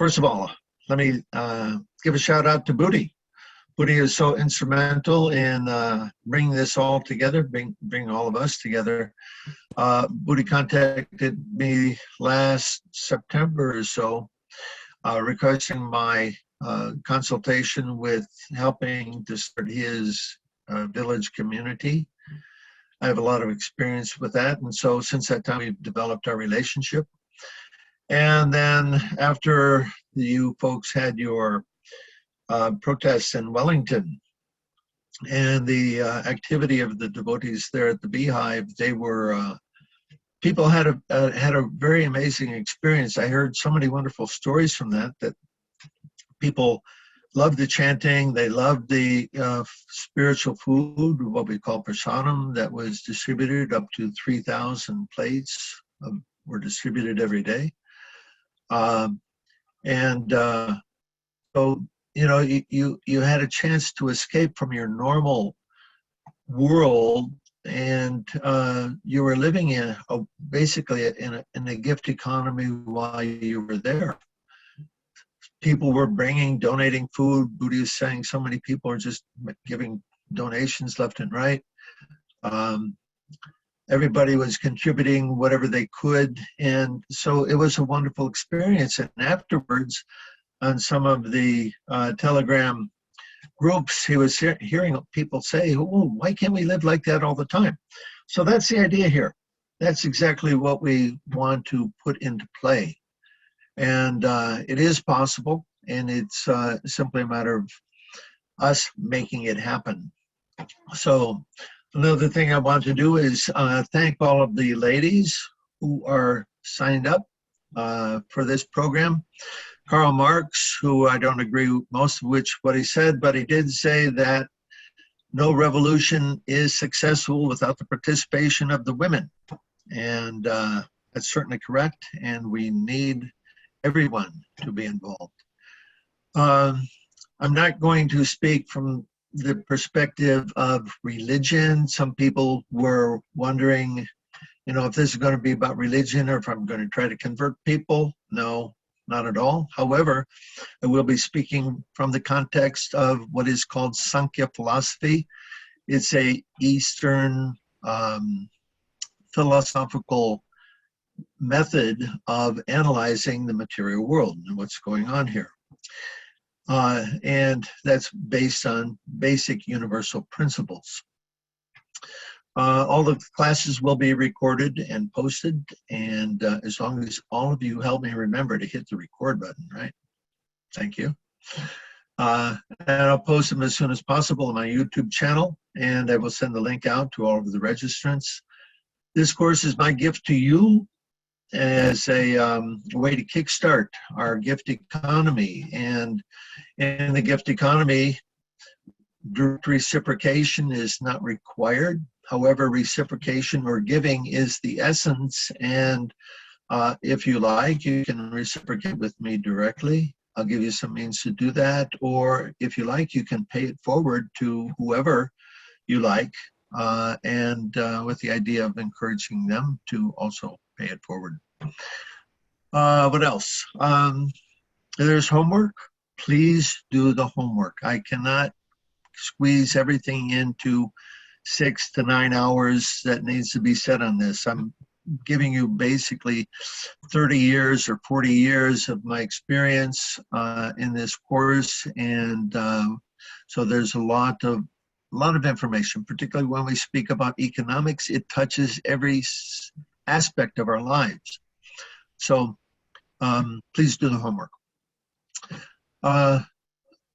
First of all, let me give a shout out to Booty. Booty is so instrumental in bringing this all together, bring all of us together. Booty contacted me last September or so, requesting my consultation with helping to start his village community. I have a lot of experience with that, and so since that time we've developed our relationship. And then after you folks had your protests in Wellington and the activity of the devotees there at the Beehive, they were people had a very amazing experience. I heard so many wonderful stories from that people loved the chanting. They loved the spiritual food, what we call prasadam, that was distributed. Up to 3,000 plates were distributed every day. So, you know, you had a chance to escape from your normal world, and you were living in basically in a gift economy while you were there. People were donating food. Booty is saying so many people are just giving donations left and right. Everybody was contributing whatever they could, and so it was a wonderful experience. And afterwards, on some of the Telegram groups, he was hearing people say, "Oh, why can't we live like that all the time?" So that's the idea here. That's exactly what we want to put into play. And it is possible, and it's simply a matter of us making it happen. So another thing I want to do is thank all of the ladies who are signed up for this program. Karl Marx, who I don't agree with most of what he said, but he did say that no revolution is successful without the participation of the women. And that's certainly correct, and we need everyone to be involved. I'm not going to speak from the perspective of religion. Some people were wondering, you know, if this is going to be about religion or if I'm going to try to convert people. No, not at all. However, I will be speaking from the context of what is called Sankhya philosophy. It's a Eastern philosophical method of analyzing the material world and what's going on here. And that's based on basic universal principles. All the classes will be recorded and posted, and as long as all of you help me remember to hit the record button, right? Thank you. And I'll post them as soon as possible on my YouTube channel, and I will send the link out to all of the registrants. This course is my gift to you as a way to kickstart our gift economy. And in the gift economy, direct reciprocation is not required. However, reciprocation or giving is the essence. And if you like, you can reciprocate with me directly. I'll give you some means to do that. Or if you like, you can pay it forward to whoever you like, with the idea of encouraging them to also pay it forward. What else? There's homework. Please do the homework. I cannot squeeze everything into 6 to 9 hours that needs to be said on this. I'm giving you basically 30 years or 40 years of my experience in this course, and so there's a lot of information, particularly when we speak about economics. It touches every aspect of our lives. So please do the homework.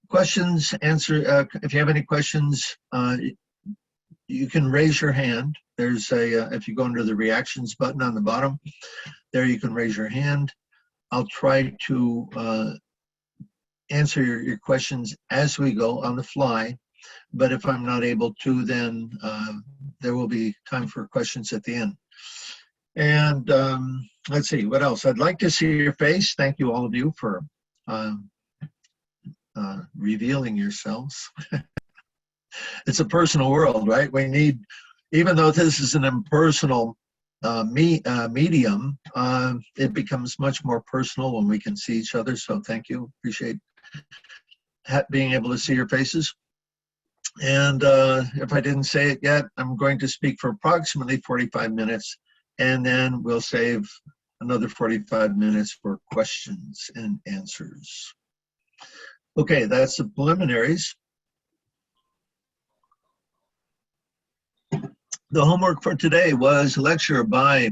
Questions, answer, if you have any questions, you can raise your hand. There's if you go under the reactions button on the bottom, there you can raise your hand. I'll try to answer your questions as we go on the fly, but if I'm not able to, then there will be time for questions at the end. And let's see, what else? I'd like to see your face. Thank you, all of you, for revealing yourselves. It's a personal world, right? We need, even though this is an impersonal medium, it becomes much more personal when we can see each other. So thank you. Appreciate being able to see your faces. And if I didn't say it yet, I'm going to speak for approximately 45 minutes, and then we'll save another 45 minutes for questions and answers. Okay, that's the preliminaries. The homework for today was a lecture by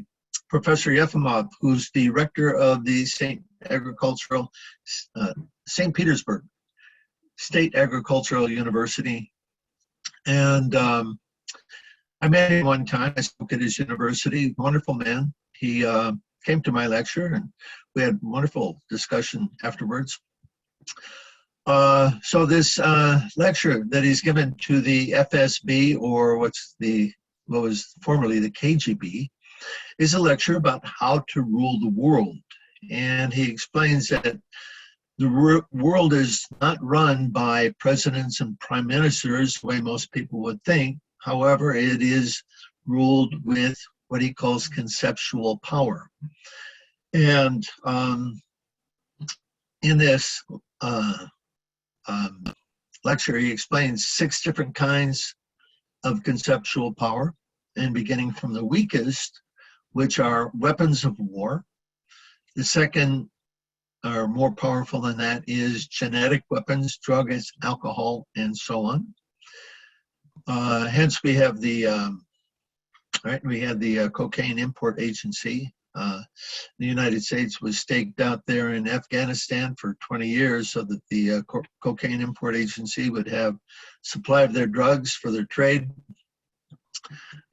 Professor Yefimov, who's the rector of the St. Petersburg State Agricultural University. And I met him one time. I spoke at his university. Wonderful man. He came to my lecture, and we had wonderful discussion afterwards. So this lecture that he's given to the FSB, or what was formerly the KGB, is a lecture about how to rule the world. And he explains that the world is not run by presidents and prime ministers the way most people would think. However, it is ruled with what he calls conceptual power. And in this lecture, he explains 6 different kinds of conceptual power, and beginning from the weakest, which are weapons of war. The second, or more powerful than that, is genetic weapons, drugs, alcohol, and so on. Hence, we have the Cocaine Import Agency. The United States was staked out there in Afghanistan for 20 years so that the Cocaine Import Agency would have supply of their drugs for their trade.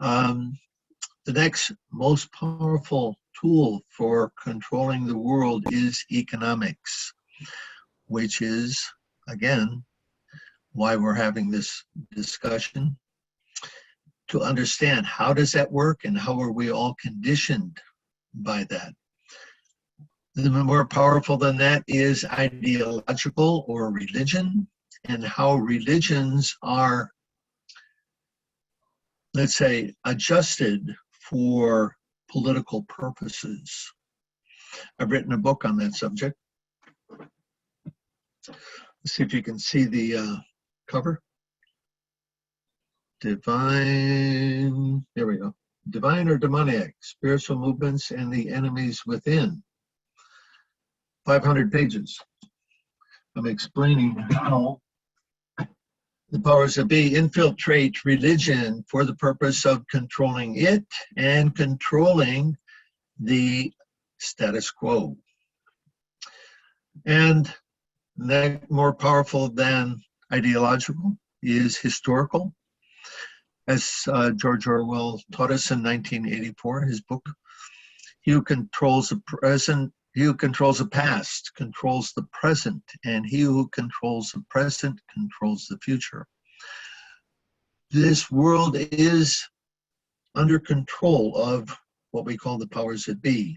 The next most powerful tool for controlling the world is economics, which is, again, why we're having this discussion, to understand how does that work and how are we all conditioned by that. The more powerful than that is ideological or religion, and how religions are, let's say, adjusted for political purposes. I've written a book on that subject. Let's see if you can see the cover. Divine, there we go. Divine or demoniac, spiritual movements and the enemies within. 500 pages. I'm explaining how the powers that be infiltrate religion for the purpose of controlling it and controlling the status quo. And that more powerful than ideological is historical. As George Orwell taught us in 1984, his book, he who controls the present, he who controls the past controls the present, and he who controls the present controls the future. This world is under control of what we call the powers that be,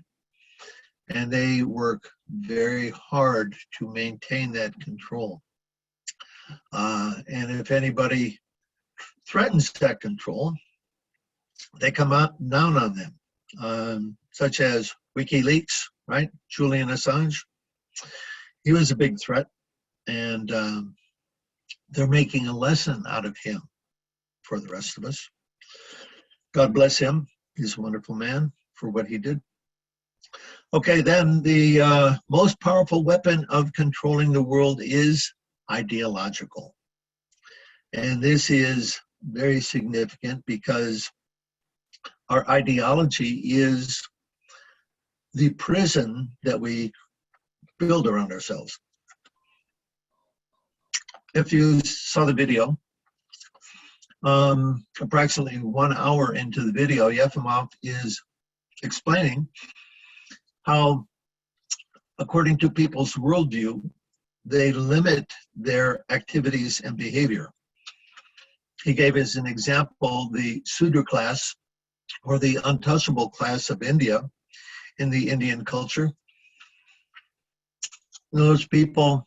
and they work very hard to maintain that control. And if anybody threatens that control, they come out down on them, such as WikiLeaks, right? Julian Assange. He was a big threat, and they're making a lesson out of him for the rest of us. God bless him. He's a wonderful man for what he did. Okay, then the most powerful weapon of controlling the world is ideological. And this is very significant because our ideology is the prison that we build around ourselves. If you saw the video, approximately 1 hour into the video, Yefimov is explaining how, according to people's worldview, they limit their activities and behavior. He gave as an example the Sudra class, or the untouchable class of India in the Indian culture. Those people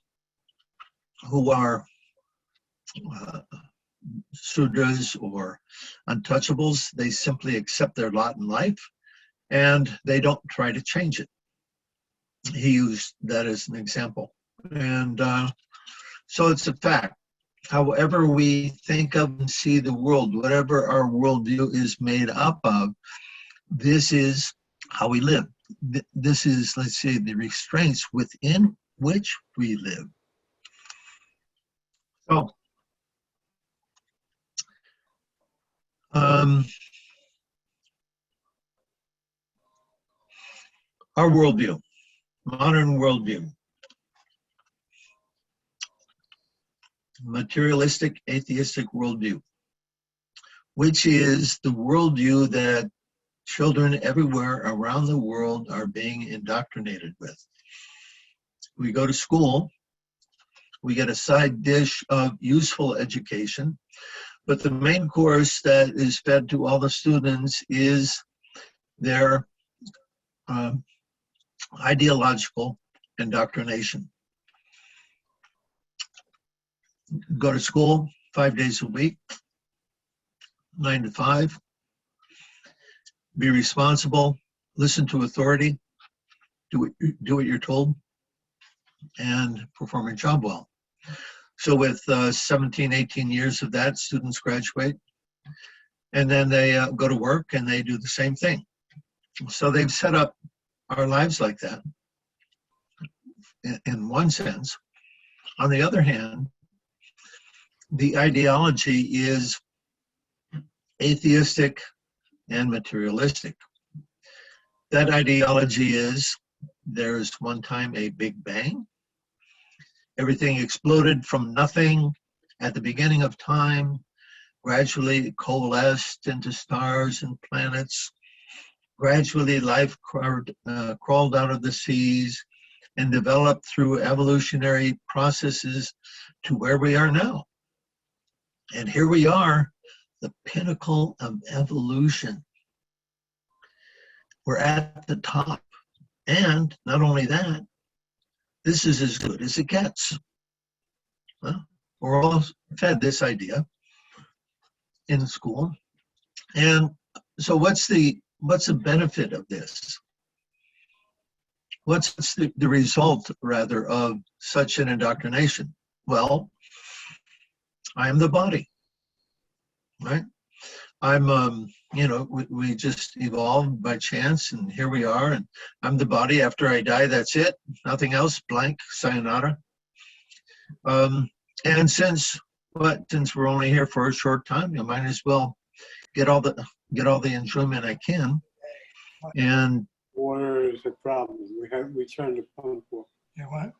who are Sudras or untouchables, they simply accept their lot in life. and they don't try to change it. He used that as an example. And so it's a fact. However we think of and see the world, whatever our worldview is made up of, this is how we live. This is, let's say, the restraints within which we live. So, our worldview, modern worldview, materialistic, atheistic worldview, which is the worldview that children everywhere around the world are being indoctrinated with. We go to school, we get a side dish of useful education, but the main course that is fed to all the students is their ideological indoctrination. Go to school 5 days a week, 9 to 5. Be responsible, listen to authority, do what you're told, and perform your job well. So with 17, 18 years of that, students graduate, and then they go to work and they do the same thing. So they've set up our lives like that, in one sense. On the other hand, the ideology is atheistic and materialistic. That ideology is there's one time a big bang. Everything exploded from nothing at the beginning of time, gradually coalesced into stars and planets. Gradually life crawled out of the seas and developed through evolutionary processes to where we are now. And here we are, the pinnacle of evolution. We're at the top. And not only that, this is as good as it gets. Well, we're all fed this idea in school. And so what's the benefit of this? What's the result, rather, of such an indoctrination? Well, I am the body, right? I'm, we just evolved by chance, and here we are, and I'm the body. After I die, that's it. Nothing else, blank, sayonara. And since we're only here for a short time, you might as well get all the enjoyment I can. And water is a problem. We turned the pump off. Yeah, what?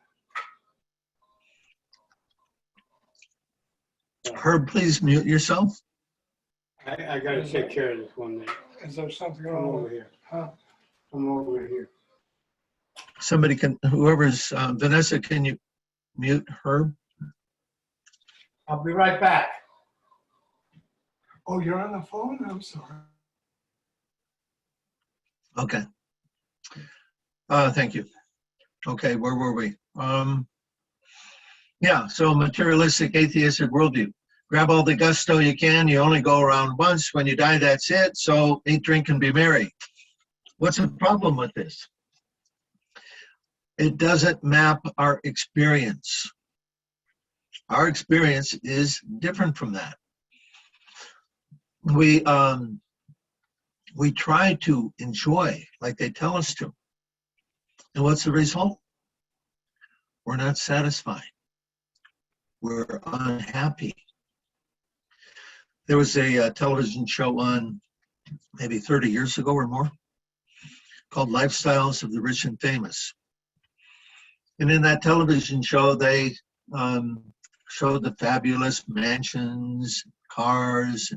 Herb, please mute yourself. I got to take care of this one minute. Is there something Come wrong over with here. Huh? Come over here. Somebody can, whoever's, Vanessa, can you mute Herb? I'll be right back. Oh, you're on the phone? I'm sorry. Okay. Thank you. Okay, where were we? Yeah, so materialistic, atheistic worldview. Grab all the gusto you can. You only go around once. When you die, that's it. So eat, drink, and be merry. What's the problem with this? It doesn't map our experience. Our experience is different from that. We try to enjoy like they tell us to. And what's the result? We're not satisfied. We're unhappy. There was a television show on maybe 30 years ago or more called Lifestyles of the Rich and Famous. And in that television show, they showed the fabulous mansions, cars,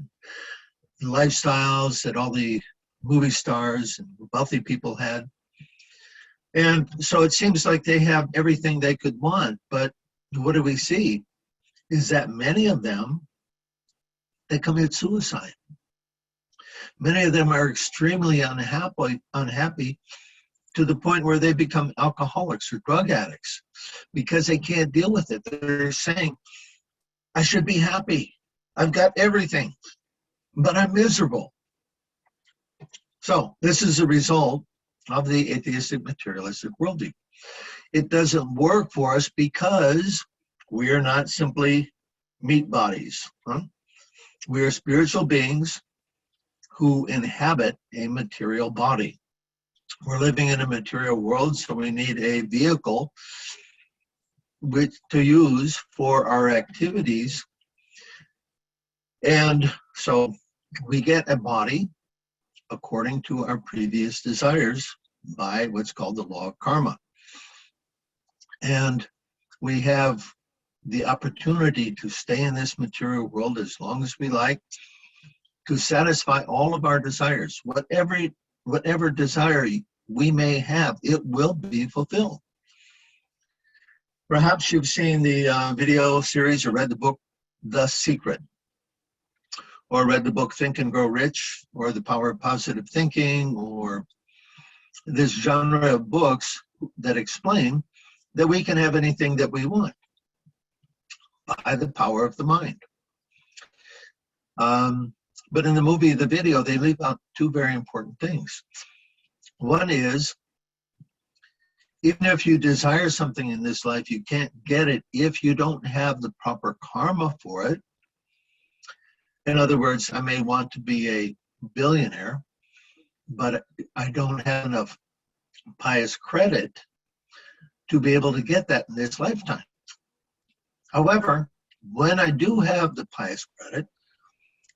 and lifestyles that all the movie stars and wealthy people had. And so it seems like they have everything they could want, but what do we see is that many of them, they commit suicide. Many of them are extremely unhappy to the point where they become alcoholics or drug addicts because they can't deal with it. They're saying, I should be happy. I've got everything, but I'm miserable. So this is a result of the atheistic materialistic worldview. It doesn't work for us because we are not simply meat bodies. We are spiritual beings who inhabit a material body. We're living in a material world, so we need a vehicle to use for our activities. And so we get a body according to our previous desires by what's called the law of karma. And we have the opportunity to stay in this material world as long as we like, to satisfy all of our desires. Whatever desire we may have, it will be fulfilled. Perhaps you've seen the video series or read the book, The Secret, or read the book Think and Grow Rich, or The Power of Positive Thinking, or this genre of books that explain that we can have anything that we want by the power of the mind. But in the movie, the video, they leave out two very important things. One is, even if you desire something in this life, you can't get it if you don't have the proper karma for it. In other words, I may want to be a billionaire, but I don't have enough pious credit to be able to get that in this lifetime. However, when I do have the pious credit,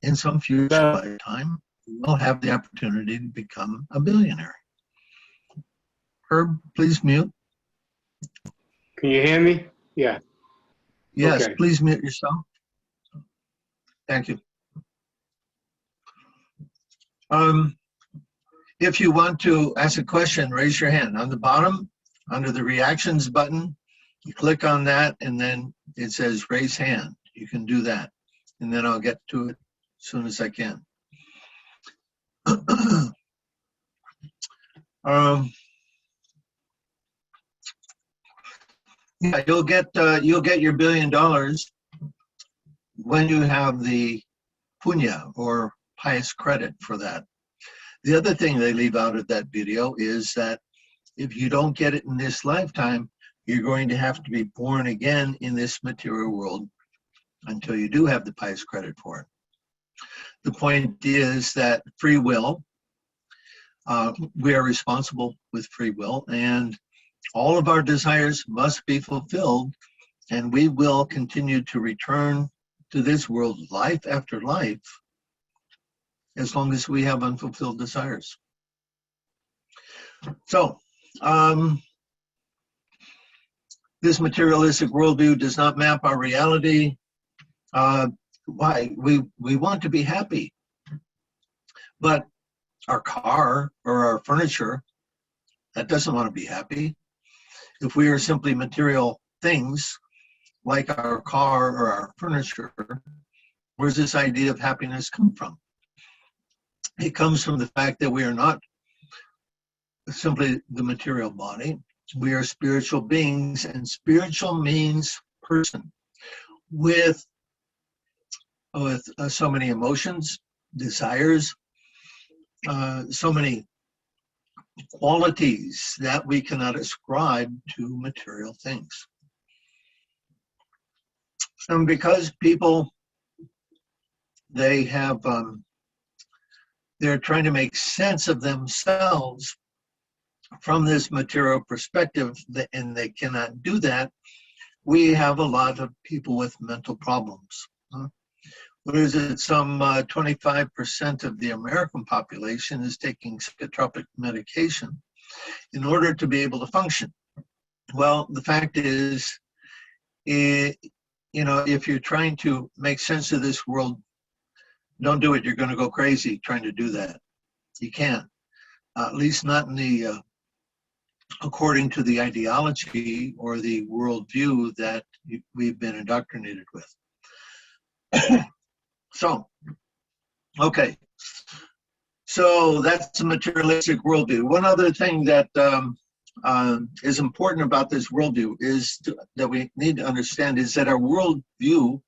in some future lifetime, I'll have the opportunity to become a billionaire. Herb, please mute. Can you hear me? Yeah. Yes, Okay. Please mute yourself. Thank you. If you want to ask a question, raise your hand. On the bottom, under the reactions button, you click on that and then it says raise hand. You can do that. And then I'll get to it as soon as I can. Yeah, you'll get your $1 billion when you have the punya or pious credit for that. The other thing they leave out of that video is that if you don't get it in this lifetime, you're going to have to be born again in this material world until you do have the pious credit for it. The point is that free will, we are responsible with free will, and all of our desires must be fulfilled, and we will continue to return to this world life after life as long as we have unfulfilled desires. So, this materialistic worldview does not map our reality. Why? We want to be happy, but our car or our furniture, that doesn't want to be happy. If we are simply material things, like our car or our furniture, where's this idea of happiness come from? It comes from the fact that we are not simply the material body. We are spiritual beings, and spiritual means person with so many emotions, desires, so many qualities that we cannot ascribe to material things. And because people, they have, they're trying to make sense of themselves from this material perspective, and they cannot do that, we have a lot of people with mental problems. What is it? Some 25% of the American population is taking psychotropic medication in order to be able to function. Well, the fact is, if you're trying to make sense of this world, don't do it. You're going to go crazy trying to do that. You can't, at least not in the according to the ideology or the worldview that we've been indoctrinated with. So, okay. So that's a materialistic worldview. One other thing that is important about this worldview that we need to understand is that our worldview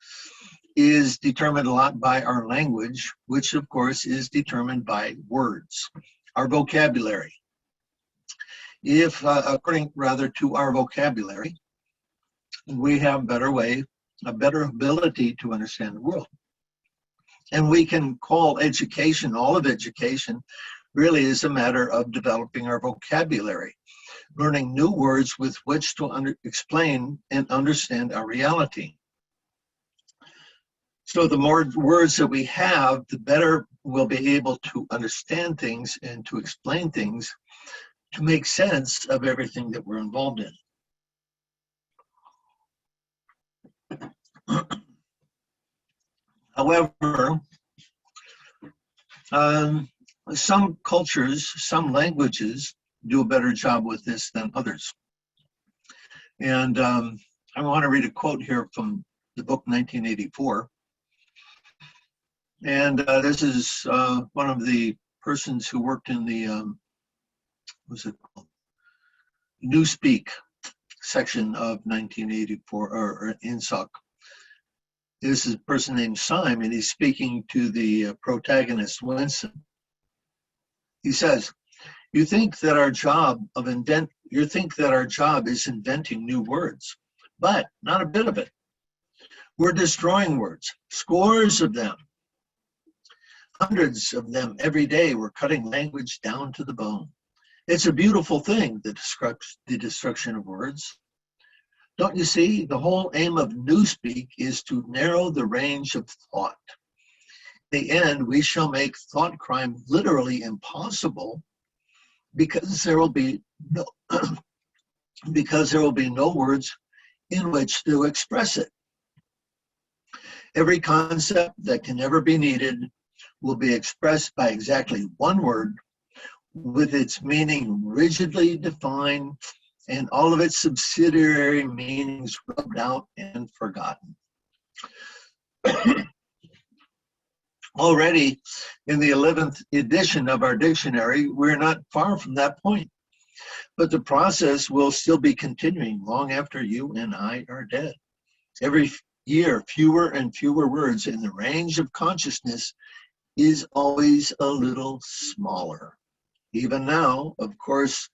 is determined a lot by our language, which of course is determined by words. our vocabulary. If, according rather to our vocabulary, we have a better ability to understand the world. And we can call education, all of education, really is a matter of developing our vocabulary, learning new words with which to explain and understand our reality. So the more words that we have, the better we'll be able to understand things and to explain things to make sense of everything that we're involved in. However, some cultures, some languages do a better job with this than others. And I want to read a quote here from the book 1984. And this is one of the persons who worked in the, what's it called? Newspeak section of 1984, or INSOC. This is a person named Syme, and he's speaking to the protagonist, Winston. He says, you think that our job is inventing new words, but not a bit of it. We're destroying words, scores of them. Hundreds of them every day. We're cutting language down to the bone. It's a beautiful thing, the destruction of words. Don't you see? The whole aim of Newspeak is to narrow the range of thought. In the end, we shall make thought crime literally impossible because there will be no words in which to express it. Every concept that can never be needed will be expressed by exactly one word, with its meaning rigidly defined and all of its subsidiary meanings rubbed out and forgotten. Already in the 11th edition of our dictionary, we're not far from that point, but the process will still be continuing long after you and I are dead. Every year, fewer and fewer words in the range of consciousness is always a little smaller. Even now, of course,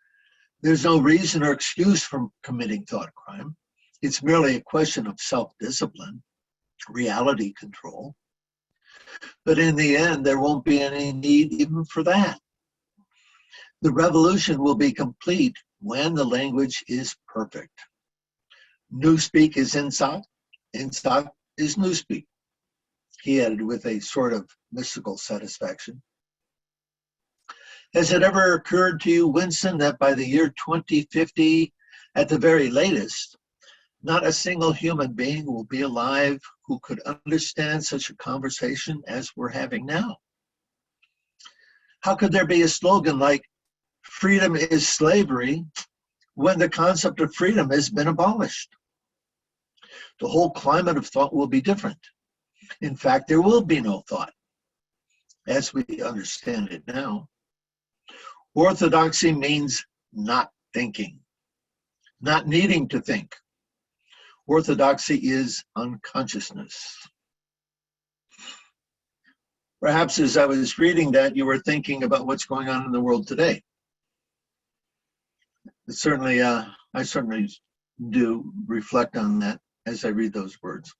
there's no reason or excuse for committing thought crime. It's merely a question of self-discipline, reality control. But in the end, there won't be any need even for that. The revolution will be complete when the language is perfect. Newspeak is INSOC, INSOC is Newspeak, he added with a sort of mystical satisfaction. Has it ever occurred to you, Winston, that by the year 2050, at the very latest, not a single human being will be alive who could understand such a conversation as we're having now? How could there be a slogan like, freedom is slavery, when the concept of freedom has been abolished? The whole climate of thought will be different. In fact, there will be no thought, as we understand it now. Orthodoxy means not thinking, not needing to think. Orthodoxy is unconsciousness. Perhaps as I was reading that, you were thinking about what's going on in the world today. Certainly, I certainly do reflect on that as I read those words.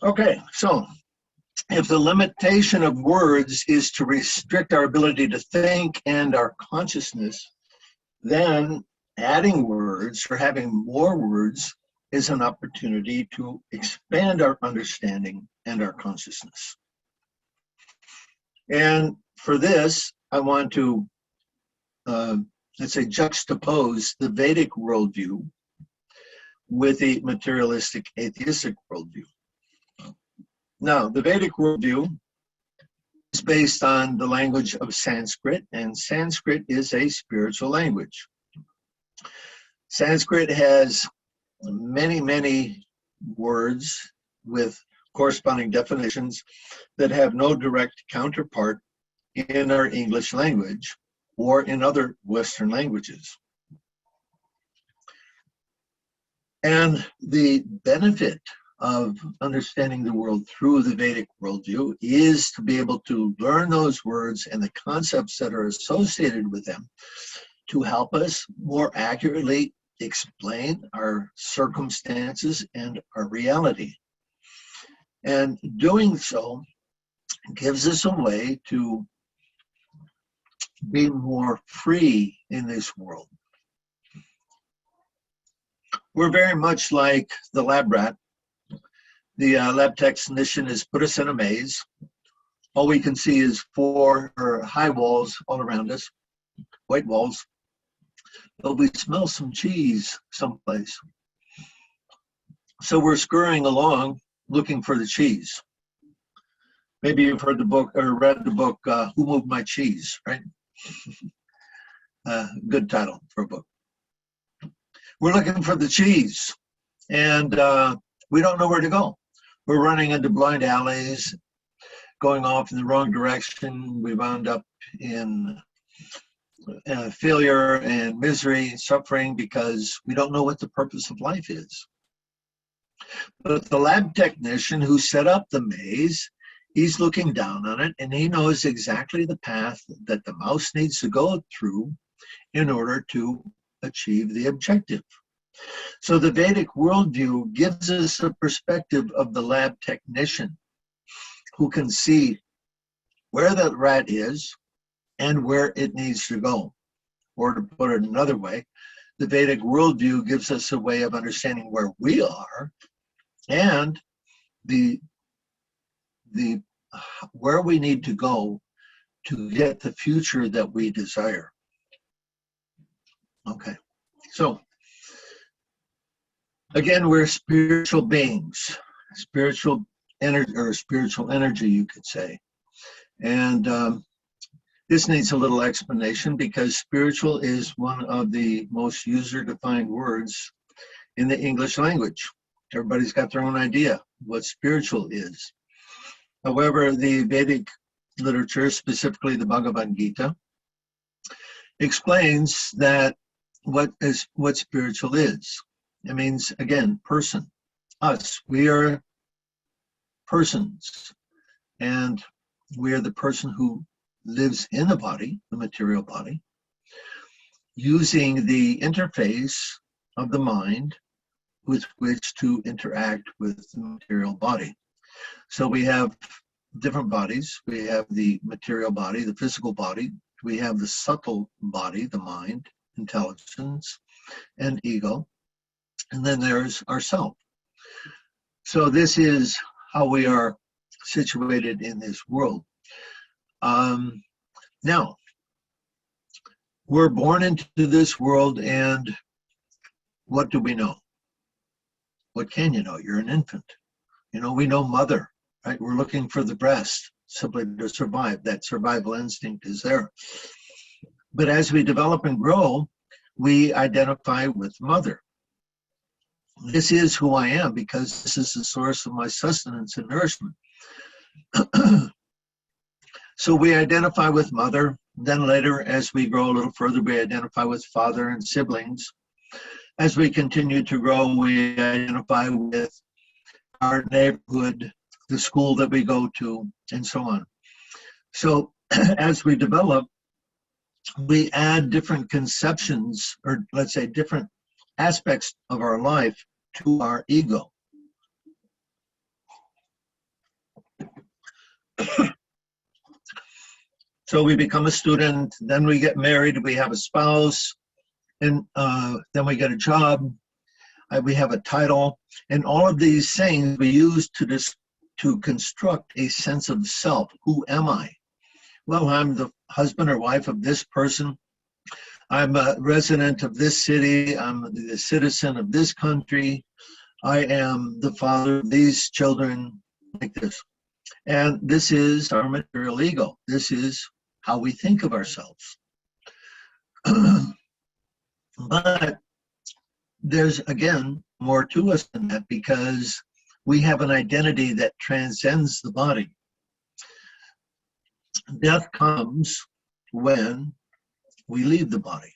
Okay, so if the limitation of words is to restrict our ability to think and our consciousness, then adding words or having more words is an opportunity to expand our understanding and our consciousness. And for this, I want to, let's say, juxtapose the Vedic worldview with the materialistic atheistic worldview. Now, the Vedic worldview is based on the language of Sanskrit, and Sanskrit is a spiritual language. Sanskrit has many, many words with corresponding definitions that have no direct counterpart in our English language or in other Western languages. And the benefit of understanding the world through the Vedic worldview is to be able to learn those words and the concepts that are associated with them to help us more accurately explain our circumstances and our reality. And doing so gives us a way to be more free in this world. We're very much like the lab rat. The lab technician has put us in a maze. All we can see is four high walls all around us, white walls. But we smell some cheese someplace. So we're scurrying along looking for the cheese. Maybe you've heard the book or read the book, Who Moved My Cheese, right? Good title for a book. We're looking for the cheese, and we don't know where to go. We're running into blind alleys, going off in the wrong direction. We wound up in failure and misery, suffering, because we don't know what the purpose of life is. But the lab technician who set up the maze, he's looking down on it, and he knows exactly the path that the mouse needs to go through in order to achieve the objective. So the Vedic worldview gives us a perspective of the lab technician who can see where that rat is and where it needs to go. Or to put it another way, the Vedic worldview gives us a way of understanding where we are and the where we need to go to get the future that we desire. Okay, so again, we're spiritual beings, spiritual energy, you could say. And this needs a little explanation because spiritual is one of the most user-defined words in the English language. Everybody's got their own idea what spiritual is. However, the Vedic literature, specifically the Bhagavad Gita, explains that what spiritual is. It means, again, person, us. We are persons, and we are the person who lives in the body, the material body, using the interface of the mind with which to interact with the material body. So we have different bodies. We have the material body, the physical body. We have the subtle body, the mind, intelligence, and ego. And then there's ourself. So this is how we are situated in this world. Now, we're born into this world, and what do we know? What can you know? You're an infant. You know, we know mother, right? We're looking for the breast simply to survive. That survival instinct is there. But as we develop and grow, we identify with mother. This is who I am because this is the source of my sustenance and nourishment. So we identify with mother. Then later, as we grow a little further, we identify with father and siblings. As we continue to grow, we identify with our neighborhood, the school that we go to, and so on. So as we develop, we add different conceptions, or let's say different aspects of our life to our ego. So we become a student, then we get married, we have a spouse, and then we get a job, we have a title, and all of these things we use to construct a sense of self. Who am I? Well, I'm the husband or wife of this person. I'm a resident of this city. I'm the citizen of this country. I am the father of these children, like this. And this is our material ego. This is how we think of ourselves. But there's, again, more to us than that because we have an identity that transcends the body. Death comes when we leave the body.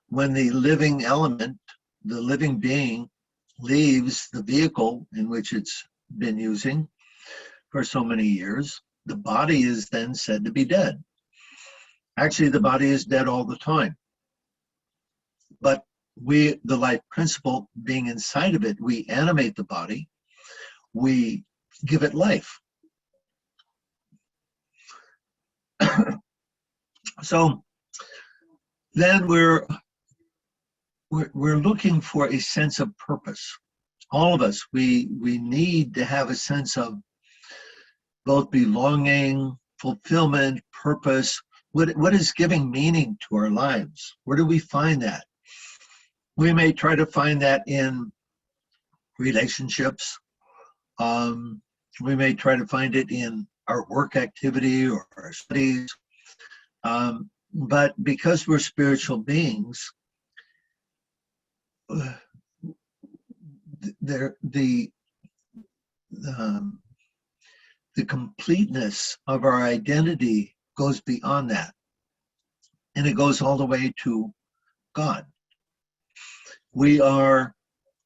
When the living element, the living being, leaves the vehicle in which it's been using for so many years, the body is then said to be dead. Actually, the body is dead all the time. But we, the life principle, being inside of it, we animate the body, we give it life. So then we're looking for a sense of purpose. All of us, we need to have a sense of both belonging, fulfillment, purpose. What is giving meaning to our lives? Where do we find that? We may try to find that in relationships. We may try to find it in our work activity or our studies. But because we're spiritual beings, the completeness of our identity goes beyond that. And it goes all the way to God. We are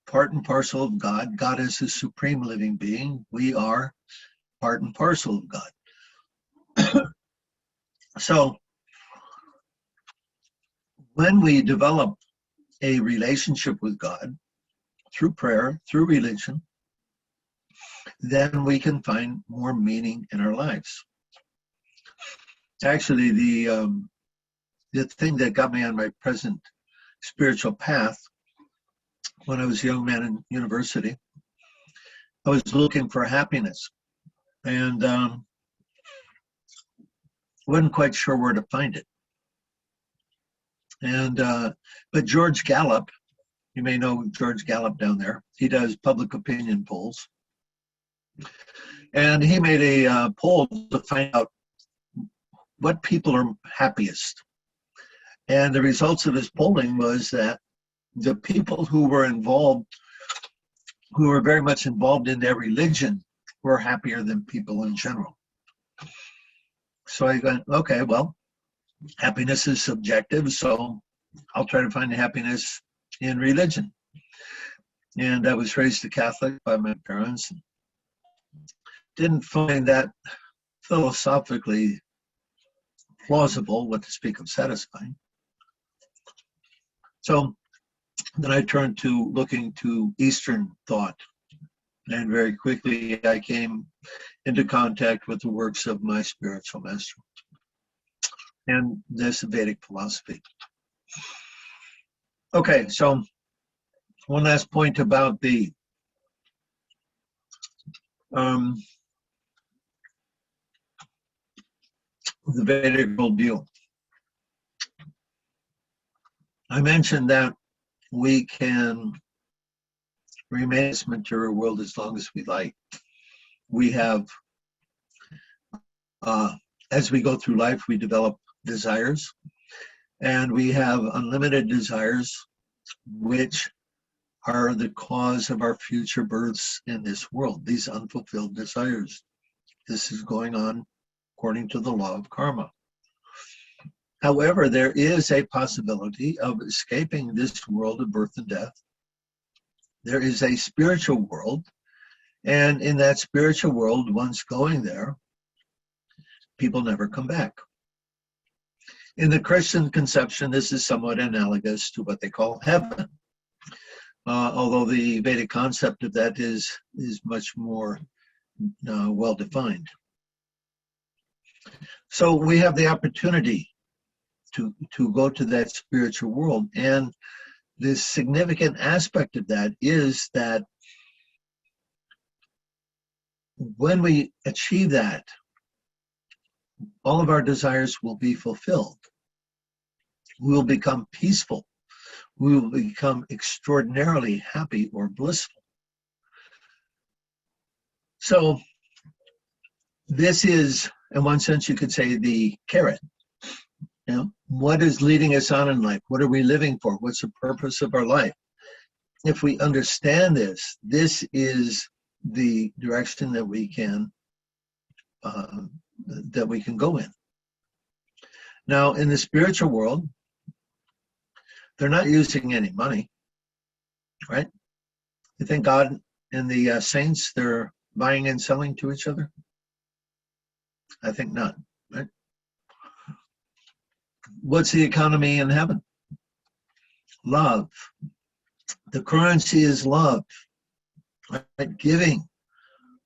part and parcel of God. God is the supreme living being. We are part and parcel of God. So when we develop a relationship with God through prayer, through religion, then we can find more meaning in our lives. Actually, the thing that got me on my present spiritual path, when I was a young man in university, I was looking for happiness and wasn't quite sure where to find it. And but George Gallup, you may know George Gallup down there. He does public opinion polls, and he made a poll to find out what people are happiest. And the results of his polling was that the people who were involved, who were very much involved in their religion, were happier than people in general. So I went, okay, well, happiness is subjective, so I'll try to find happiness in religion. And I was raised a Catholic by my parents. And didn't find that philosophically plausible, what to speak of satisfying. So then I turned to looking to Eastern thought. And very quickly I came into contact with the works of my spiritual master and this Vedic philosophy. Okay, so one last point about the Vedic worldview. I mentioned that we can remain in this material world as long as we like. We have, as we go through life, we develop desires, and we have unlimited desires, which are the cause of our future births in this world, these unfulfilled desires. This is going on according to the law of karma. However, there is a possibility of escaping this world of birth and death. There is a spiritual world, and in that spiritual world, once going there, people never come back. In the Christian conception, this is somewhat analogous to what they call heaven, although the Vedic concept of that is much more well-defined. So we have the opportunity to go to that spiritual world, and the significant aspect of that is that when we achieve that, all of our desires will be fulfilled. We will become peaceful. We will become extraordinarily happy or blissful. So this is, in one sense, you could say the carrot. You know, what is leading us on in life? What are we living for? What's the purpose of our life? If we understand this, this is the direction that we can go in. Now, in the spiritual world, they're not using any money, right? You think God and the saints, they're buying and selling to each other? I think not, right? What's the economy in heaven? Love. The currency is love, right? Giving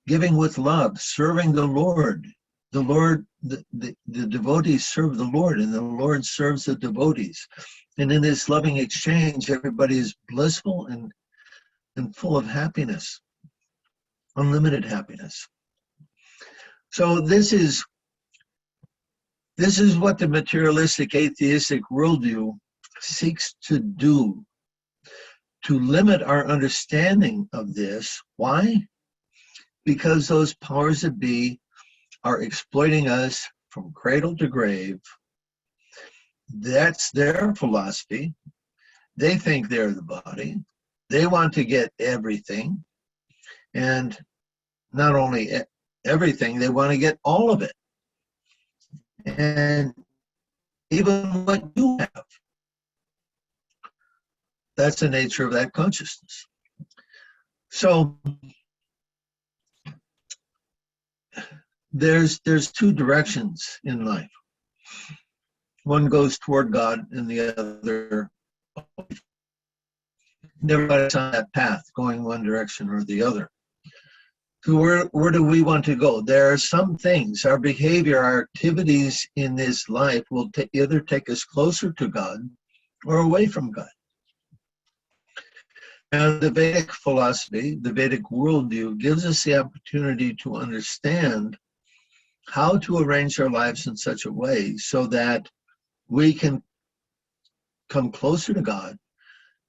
with love, serving the Lord. The Lord, the devotees serve the Lord, and the Lord serves the devotees. And in this loving exchange, everybody is blissful and full of happiness, unlimited happiness. So this is what the materialistic atheistic worldview seeks to do, to limit our understanding of this. Why? Because those powers that be are exploiting us from cradle to grave. That's their philosophy. They think they're the body. They want to get everything. And not only everything, they want to get all of it. And even what you have. That's the nature of that consciousness. So there's two directions in life. One goes toward God and the other. Everybody's on that path, going one direction or the other. So where do we want to go? There are some things, our behavior, our activities in this life will either take us closer to God or away from God. And the Vedic philosophy, the Vedic worldview, gives us the opportunity to understand how to arrange our lives in such a way so that we can come closer to God,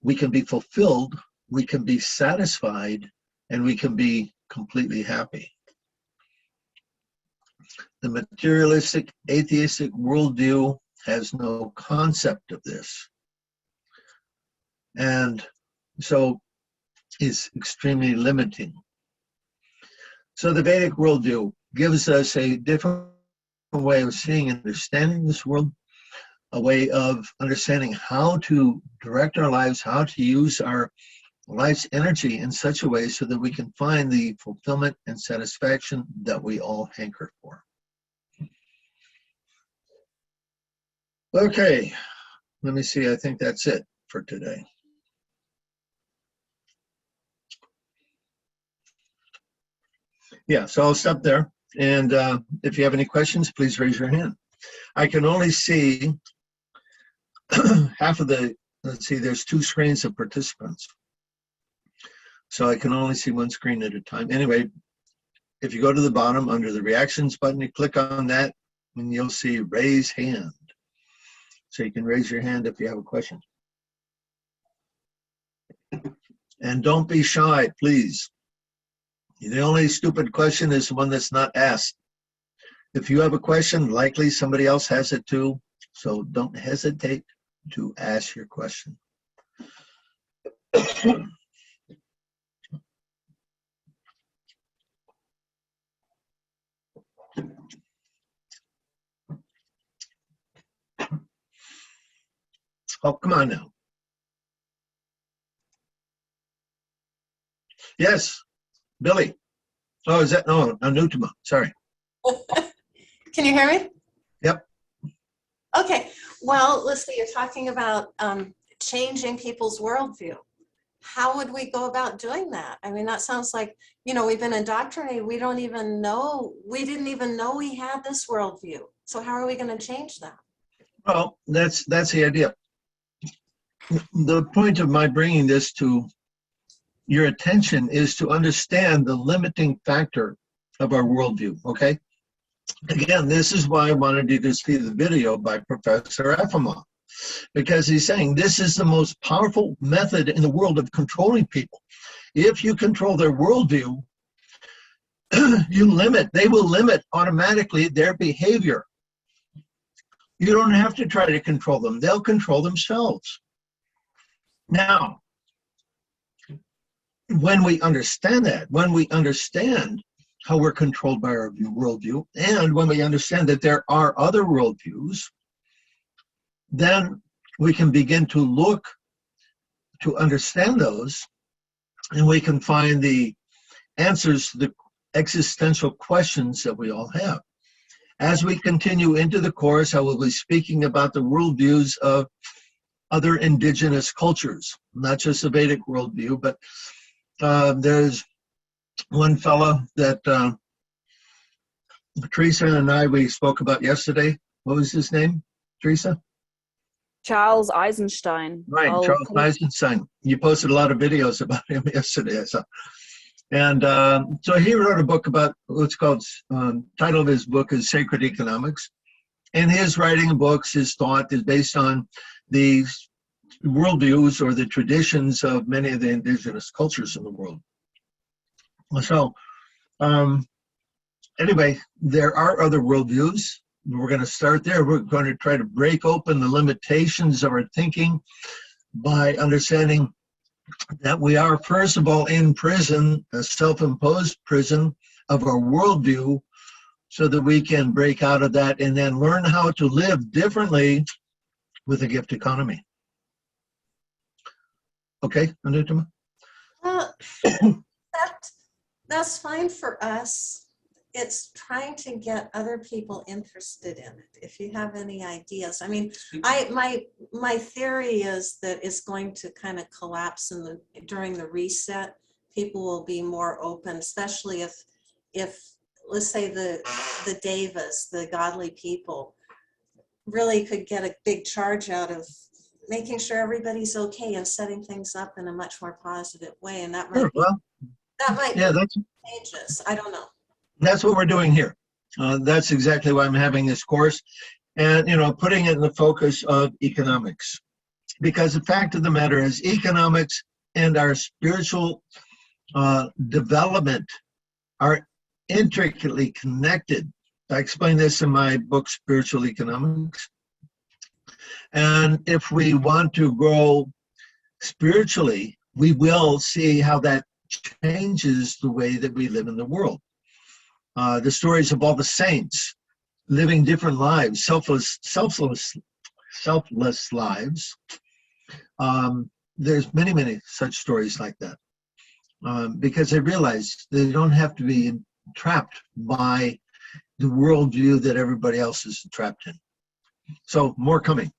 we can be fulfilled, we can be satisfied, and we can be completely happy. The materialistic, atheistic worldview has no concept of this. And so it's extremely limiting. So the Vedic worldview gives us a different way of seeing and understanding this world, a way of understanding how to direct our lives, how to use our life's energy in such a way so that we can find the fulfillment and satisfaction that we all hanker for. Okay, let me see. I think that's it for today. Yeah, so I'll stop there. And if you have any questions, please raise your hand. I can only see half of the, let's see, there's 2 screens of participants. So I can only see 1 screen at a time. Anyway, if you go to the bottom under the reactions button, you click on that and you'll see raise hand. So you can raise your hand if you have a question. And don't be shy, please. The only stupid question is the one that's not asked. If you have a question, likely somebody else has it too. So don't hesitate to ask your question. Oh, come on now. Yes, Billy. Oh, is that, no, Anutama, sorry. Can you hear me? Yep. Okay, well, Leslie, you're talking about changing people's worldview. How would we go about doing that? I mean, that sounds like, you know, we've been indoctrinated. We didn't even know we had this worldview. So how are we going to change that? Well, that's the idea. The point of my bringing this to your attention is to understand the limiting factor of our worldview, okay? Again, this is why I wanted you to see the video by Professor Efimov, because he's saying this is the most powerful method in the world of controlling people. If you control their worldview, they will limit automatically their behavior. You don't have to try to control them. They'll control themselves. Now, when we understand that, when we understand how we're controlled by our worldview, and when we understand that there are other worldviews, then we can begin to look to understand those and we can find the answers to the existential questions that we all have. As we continue into the course, I will be speaking about the worldviews of other indigenous cultures, not just the Vedic worldview, but there's one fellow that Teresa and I, we spoke about yesterday. What was his name, Teresa? Charles Eisenstein. Right, I'll Charles put- Eisenstein. You posted a lot of videos about him yesterday, I saw. And so he wrote a book about what's called, title of his book is Sacred Economics. And his writing books, his thought is based on the worldviews or the traditions of many of the indigenous cultures in the world. So anyway, there are other worldviews. We're going to start there. We're going to try to break open the limitations of our thinking by understanding that we are, first of all, in prison, a self-imposed prison of our worldview, so that we can break out of that and then learn how to live differently with a gift economy. Okay, Anutama? Well, that's fine for us. It's trying to get other people interested in it. If you have any ideas, I mean, my theory is that it's going to kind of collapse during the reset. People will be more open, especially if let's say the devas, the godly people, really could get a big charge out of making sure everybody's okay and setting things up in a much more positive way. And that might Sure, be, well, that might yeah, be that's changes. I don't know. That's what we're doing here. That's exactly why I'm having this course, and putting it in the focus of economics, because the fact of the matter is economics and our spiritual development are intricately connected. I explain this in my book, Spiritual Economics. And if we want to grow spiritually, we will see how that changes the way that we live in the world. The stories of all the saints living different lives, selfless lives. There's many such stories like that, because they realize they don't have to be trapped by the worldview that everybody else is trapped in. So more coming.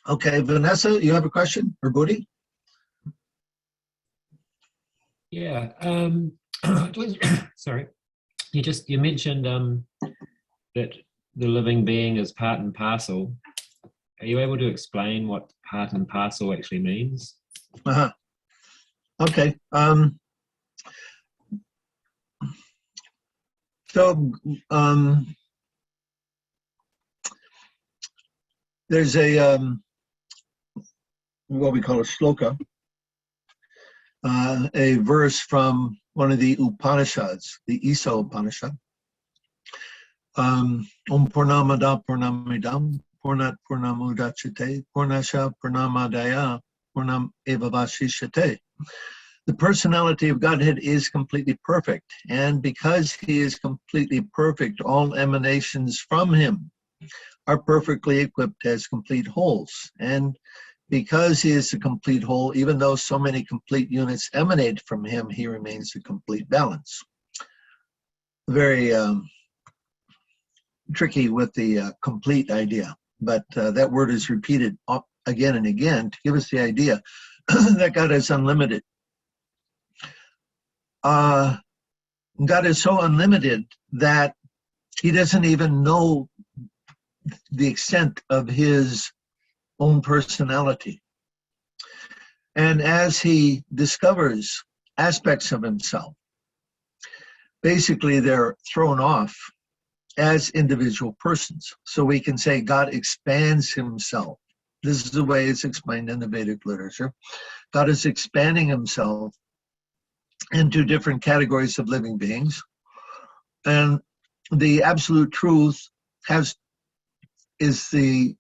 Okay, Vanessa, you have a question or Budi? Yeah. Sorry. You mentioned that the living being is part and parcel. Are you able to explain what part and parcel actually means? Uh-huh. Okay. There's a what we call a shloka, a verse from one of the Upanishads, the Isa Upanishad. Om Purnamada Purnamidam Purnat Purnamudachite Purnasha Purnamadaya Purnam Evavashishate. The personality of Godhead is completely perfect, and because he is completely perfect, all emanations from him are perfectly equipped as complete wholes. And because he is a complete whole, even though so many complete units emanate from him, he remains a complete balance. Very tricky with the complete idea, but that word is repeated again and again to give us the idea that God is unlimited. God is so unlimited that he doesn't even know the extent of his own personality. And as he discovers aspects of himself, basically they're thrown off as individual persons. So we can say God expands himself. This is the way it's explained in the Vedic literature. God is expanding himself into different categories of living beings. And the absolute truth is the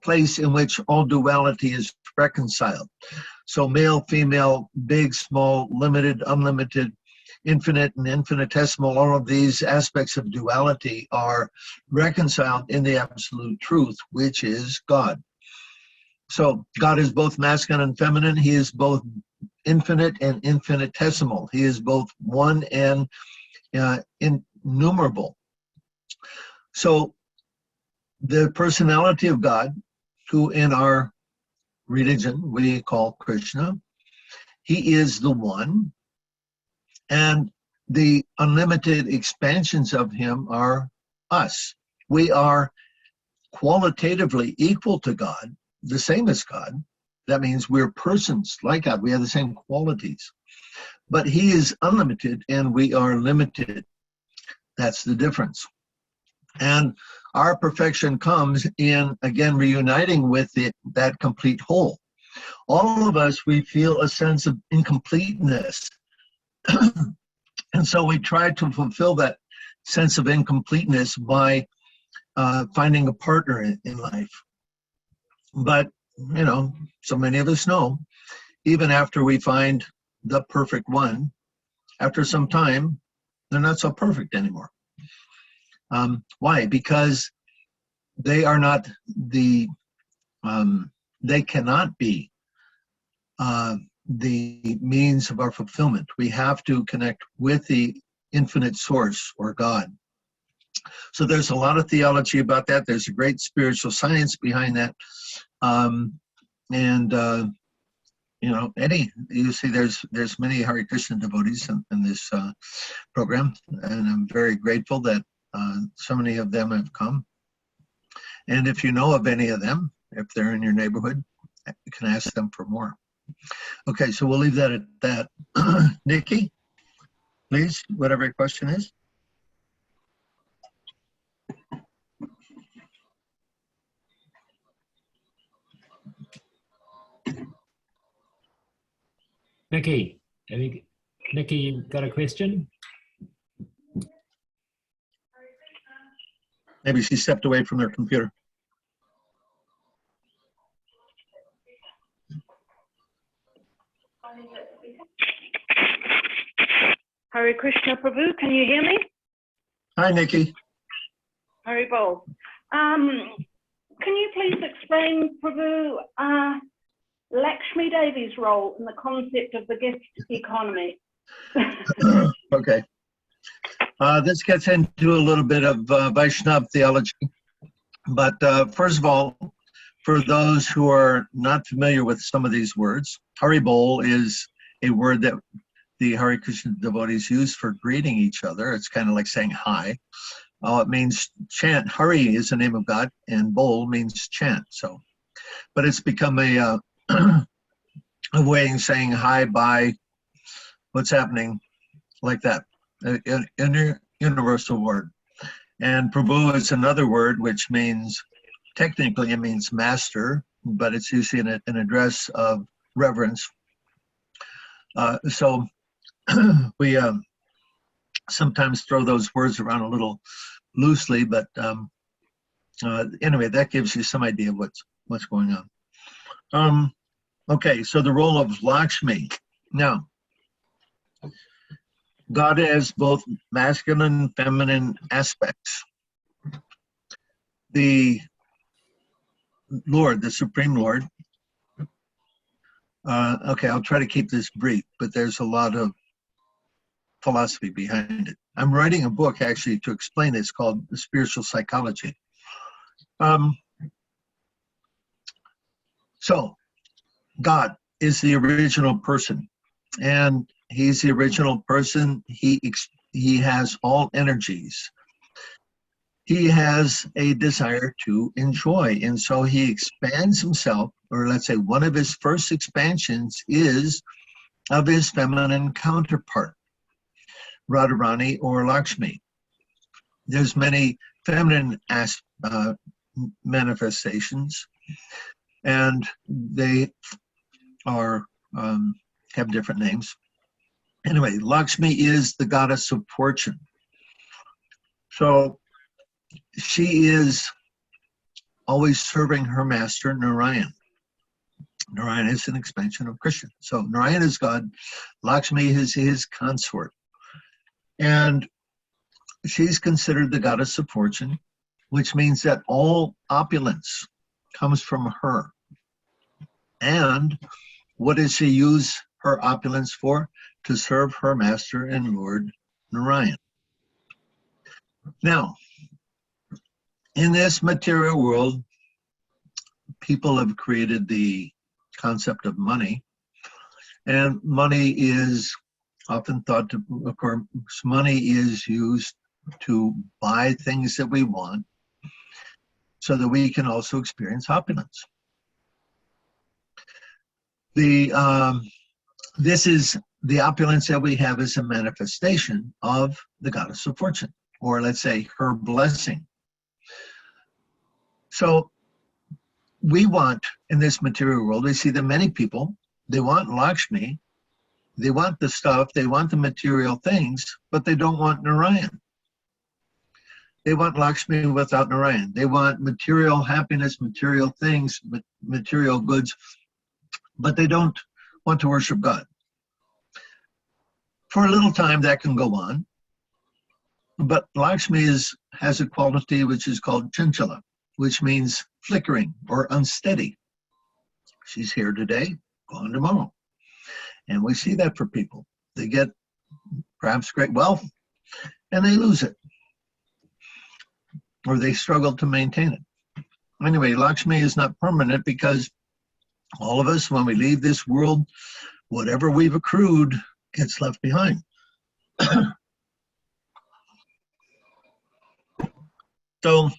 place in which all duality is reconciled. So male, female, big, small, limited, unlimited, infinite and infinitesimal, all of these aspects of duality are reconciled in the absolute truth, which is God. So God is both masculine and feminine. He is both infinite and infinitesimal. He is both one and innumerable. So the personality of God, who in our religion we call Krishna, he is the one, and the unlimited expansions of him are us. We are qualitatively equal to God, the same as God. That means we're persons like God. We have the same qualities. But he is unlimited and we are limited. That's the difference. And our perfection comes in, again, reuniting with that complete whole. All of us, we feel a sense of incompleteness. And so we try to fulfill that sense of incompleteness by finding a partner in life. But, you know, so many of us know, even after we find the perfect one, after some time, they're not so perfect anymore. Why? Because they are not they cannot be the means of our fulfillment. We have to connect with the infinite source or God. So there's a lot of theology about that. There's a great spiritual science behind that. You know, Eddie, you see there's many Hare Krishna devotees in this program, and I'm very grateful that so many of them have come. And if you know of any of them, if they're in your neighborhood, you can ask them for more. Okay, so we'll leave that at that. Nikki, please, whatever your question is. Nikki, Nikki, you got a question? Maybe she stepped away from her computer. Hare Krishna Prabhu, can you hear me? Hi, Nikki. Hare Bol. Can you please explain, Prabhu, Lakshmi Devi's role in the concept of the gift economy? Okay. This gets into a little bit of Vaishnava theology. But first of all, for those who are not familiar with some of these words, Haribol is a word that the Hare Krishna devotees use for greeting each other. It's kind of like saying hi. It means chant. Hari is the name of God, and Bol means chant. So, but it's become a way of saying hi, bye, what's happening, like that. An universal word. And Prabhu is another word which means, technically it means master, but it's usually an address of reverence. So we sometimes throw those words around a little loosely, but anyway, that gives you some idea of what's going on. Okay, so the role of Lakshmi. Now, God has both masculine and feminine aspects. The Lord, the Supreme Lord, okay, I'll try to keep this brief, but there's a lot of philosophy behind it. I'm writing a book actually to explain this called The Spiritual Psychology. So, God is the original person, and he's the original person. He has all energies. He has a desire to enjoy, and so he expands himself, or let's say one of his first expansions is of his feminine counterpart, Radharani or Lakshmi. There's many feminine manifestations, and they are have different names. Anyway, Lakshmi is the goddess of fortune. So she is always serving her master, Narayan. Narayan is an expansion of Krishna. So Narayan is God, Lakshmi is his consort. And she's considered the goddess of fortune, which means that all opulence comes from her. And what does she use her opulence for? To serve her master and Lord Narayan. Now, in this material world, people have created the concept of money, and money is often thought to, of course, money is used to buy things that we want so that we can also experience opulence. This is the opulence that we have as a manifestation of the goddess of fortune, or let's say her blessing. So we want, in this material world, we see that many people, they want Lakshmi, they want the stuff, they want the material things, but they don't want Narayan. They want Lakshmi without Narayan. They want material happiness, material things, material goods, but they don't want to worship God. For a little time that can go on, but Lakshmi has a quality which is called chanchala, which means flickering or unsteady. She's here today, gone tomorrow. And we see that for people. They get perhaps great wealth and they lose it, or they struggle to maintain it. Anyway, Lakshmi is not permanent because all of us, when we leave this world, whatever we've accrued gets left behind. So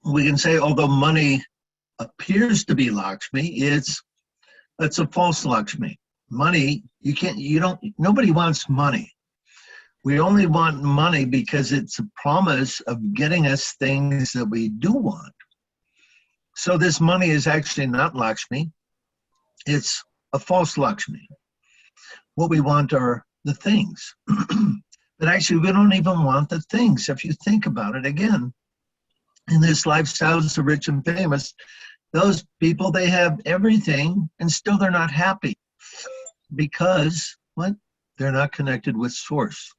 we can say, although money appears to be Lakshmi, it's a false Lakshmi. Money, nobody wants money. We only want money because it's a promise of getting us things that we do want. So this money is actually not Lakshmi. It's a false Lakshmi. What we want are the things. But actually, we don't even want the things. If you think about it again, in this lifestyle of the rich and famous, those people, they have everything and still they're not happy. Because, what? They're not connected with source.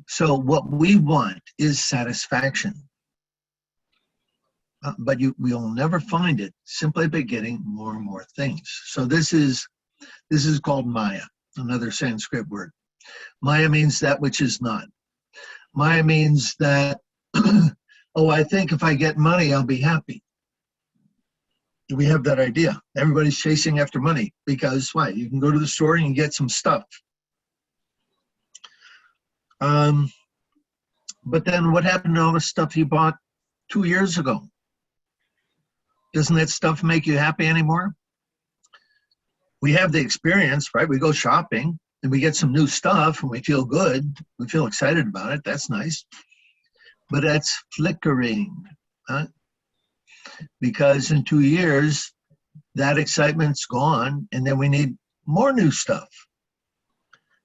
So what we want is satisfaction. But we'll never find it simply by getting more and more things. So this is called Maya, another Sanskrit word. Maya means that which is not. Maya means that, oh, I think if I get money, I'll be happy. We have that idea. Everybody's chasing after money because why? You can go to the store and you get some stuff. But then what happened to all the stuff you bought 2 years ago? Doesn't that stuff make you happy anymore? We have the experience, right? We go shopping and we get some new stuff and we feel good. We feel excited about it. That's nice. But that's flickering, huh? Because in 2 years, that excitement's gone and then we need more new stuff.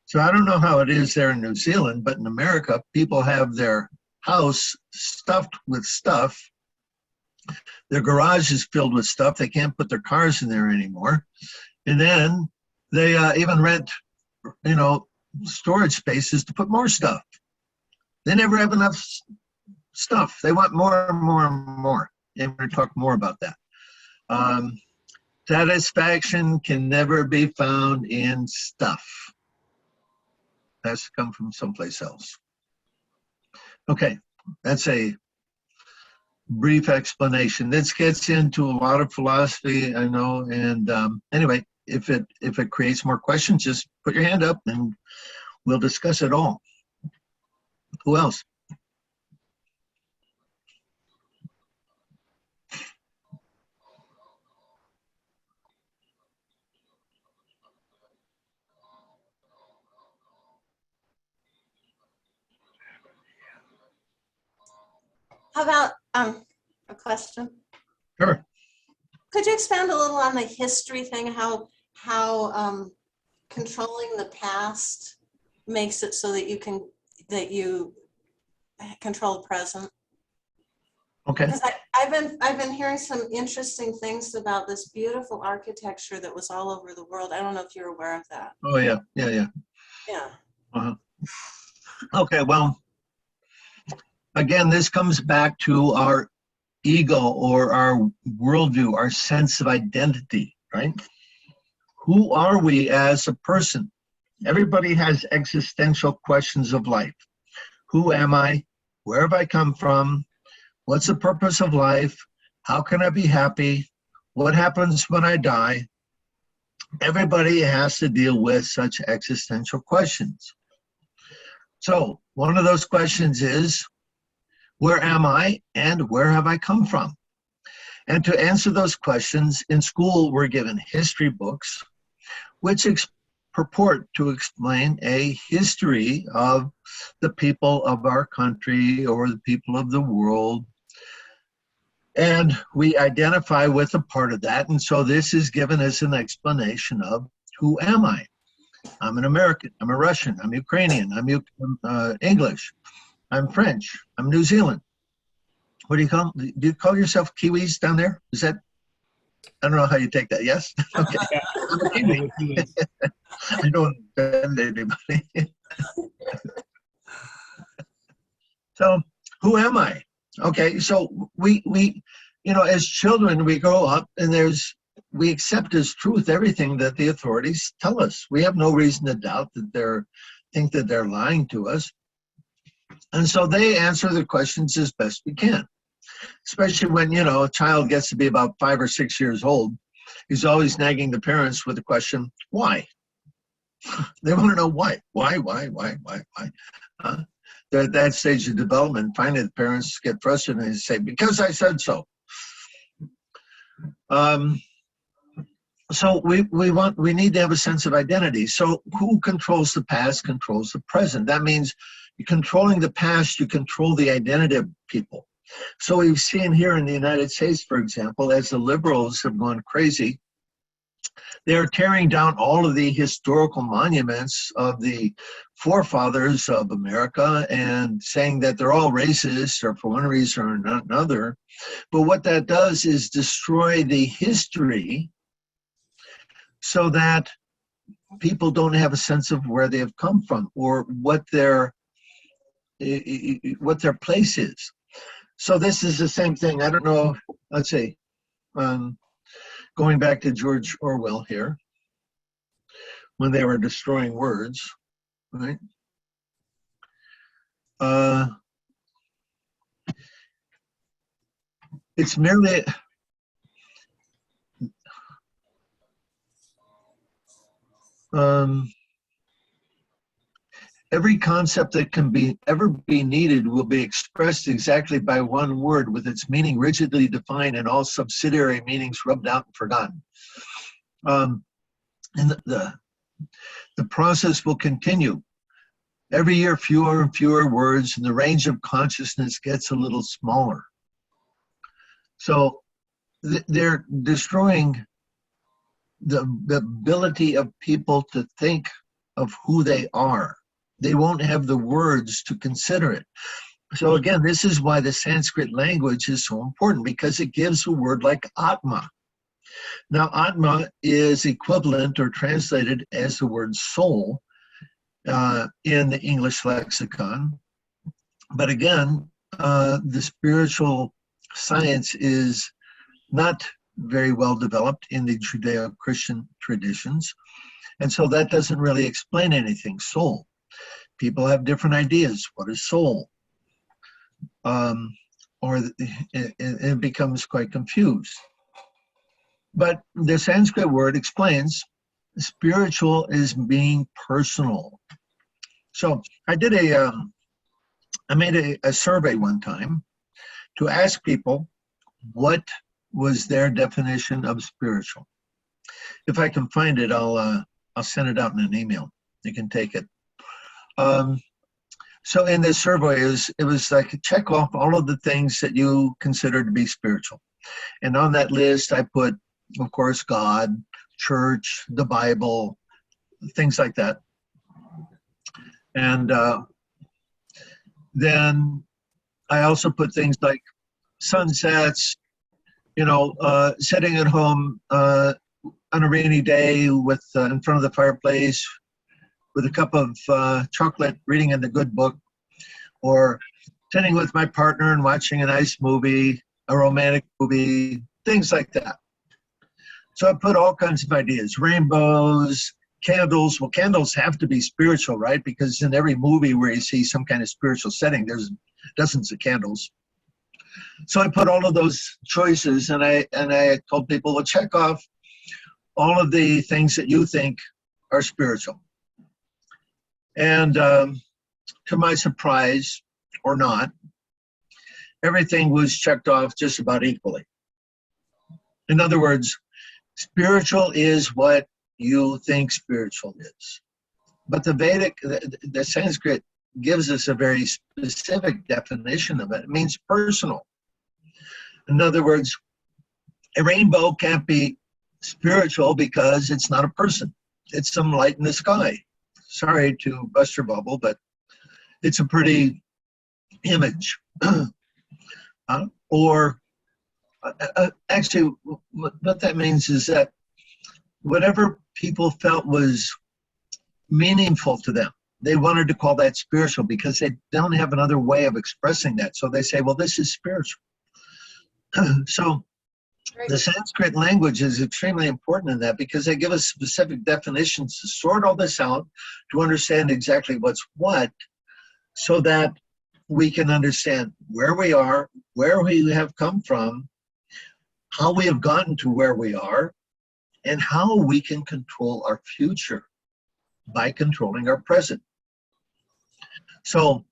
So I don't know how it is there in New Zealand, but in America, people have their house stuffed with stuff. Their garage is filled with stuff. They can't put their cars in there anymore. And then they even rent, storage spaces to put more stuff. They never have enough stuff. They want more and more and more. And we're going to talk more about that. Satisfaction can never be found in stuff. It has to come from someplace else. Okay, that's a brief explanation. This gets into a lot of philosophy, I know. And anyway, if it creates more questions, just put your hand up and we'll discuss it all. Who else? How about a question? Sure. Could you expand a little on the history thing, how controlling the past makes it so that you control the present? Okay. Because I've been hearing some interesting things about this beautiful architecture that was all over the world. I don't know if you're aware of that. Oh, yeah. Yeah. Uh-huh. Okay, well, again, this comes back to our ego or our worldview, our sense of identity, right? Who are we as a person? Everybody has existential questions of life. Who am I? Where have I come from? What's the purpose of life? How can I be happy? What happens when I die? Everybody has to deal with such existential questions. So one of those questions is, where am I and where have I come from? And to answer those questions, in school we're given history books, which purport to explain a history of the people of our country or the people of the world. And we identify with a part of that. And so this is given as an explanation of who am I? I'm an American, I'm a Russian, I'm Ukrainian, I'm English, I'm French, I'm New Zealand. What do you call yourself Kiwis down there? Is that, I don't know how you take that, yes? Okay. I'm a Kiwi. I don't offend anybody. So who am I? Okay, so we as children, we grow up and we accept as truth everything that the authorities tell us. We have no reason to doubt that think that they're lying to us. And so they answer the questions as best we can. Especially when, a child gets to be about 5 or 6 years old, he's always nagging the parents with the question, why? They want to know why. Why? They're at that stage of development. Finally, the parents get frustrated and say, because I said so. So we need to have a sense of identity. So who controls the past controls the present. That means you're controlling the past, you control the identity of people. So we've seen here in the United States, for example, as the liberals have gone crazy, they're tearing down all of the historical monuments of the forefathers of America and saying that they're all racist or for one reason or another. But what that does is destroy the history so that people don't have a sense of where they have come from or what their place is. So this is the same thing. I don't know, let's see, going back to George Orwell here, when they were destroying words, right? It's merely, every concept that can ever be needed will be expressed exactly by one word with its meaning rigidly defined and all subsidiary meanings rubbed out and forgotten. And the process will continue. Every year, fewer and fewer words, and the range of consciousness gets a little smaller. So they're destroying the ability of people to think of who they are. They won't have the words to consider it. So again, this is why the Sanskrit language is so important, because it gives a word like Atma. Now, Atma is equivalent or translated as the word soul in the English lexicon. But again, the spiritual science is not very well developed in the Judeo-Christian traditions. And so that doesn't really explain anything, soul. People have different ideas. What is soul? Or it becomes quite confused. But the Sanskrit word explains spiritual is being personal. So I made a survey one time to ask people what was their definition of spiritual. If I can find it, I'll send it out in an email. You can take it. So in this survey, it was like check off all of the things that you consider to be spiritual. And on that list, I put, of course, God, church, the Bible, things like that. And then I also put things like sunsets, sitting at home on a rainy day with in front of the fireplace with a cup of chocolate, reading in the good book, or sitting with my partner and watching a nice movie, a romantic movie, things like that. So I put all kinds of ideas, rainbows, candles. Well, candles have to be spiritual, right? Because in every movie where you see some kind of spiritual setting, there's dozens of candles. So I put all of those choices, and I told people, well, check off all of the things that you think are spiritual. And to my surprise, or not, everything was checked off just about equally. In other words, spiritual is what you think spiritual is. But the Vedic, the Sanskrit gives us a very specific definition of it. It means personal. In other words, a rainbow can't be spiritual because it's not a person. It's some light in the sky. Sorry to bust your bubble, but it's a pretty image. Actually, what that means is that whatever people felt was meaningful to them, they wanted to call that spiritual because they don't have another way of expressing that. So they say, well, this is spiritual. So the Sanskrit language is extremely important in that because they give us specific definitions to sort all this out, to understand exactly what's what, so that we can understand where we are, where we have come from, how we have gotten to where we are, and how we can control our future by controlling our present. So,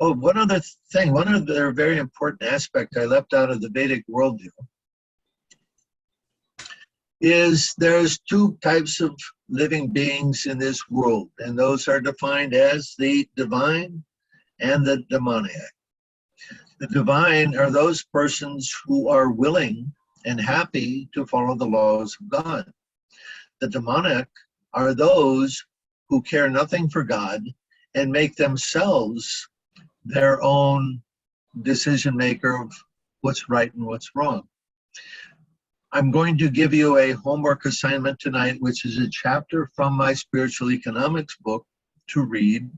one other thing, one other very important aspect I left out of the Vedic worldview is there's two types of living beings in this world, and those are defined as the divine and the demoniac. The divine are those persons who are willing and happy to follow the laws of God. The demoniac are those who care nothing for God and make themselves their own decision maker of what's right and what's wrong. I'm going to give you a homework assignment tonight, which is a chapter from my spiritual economics book to read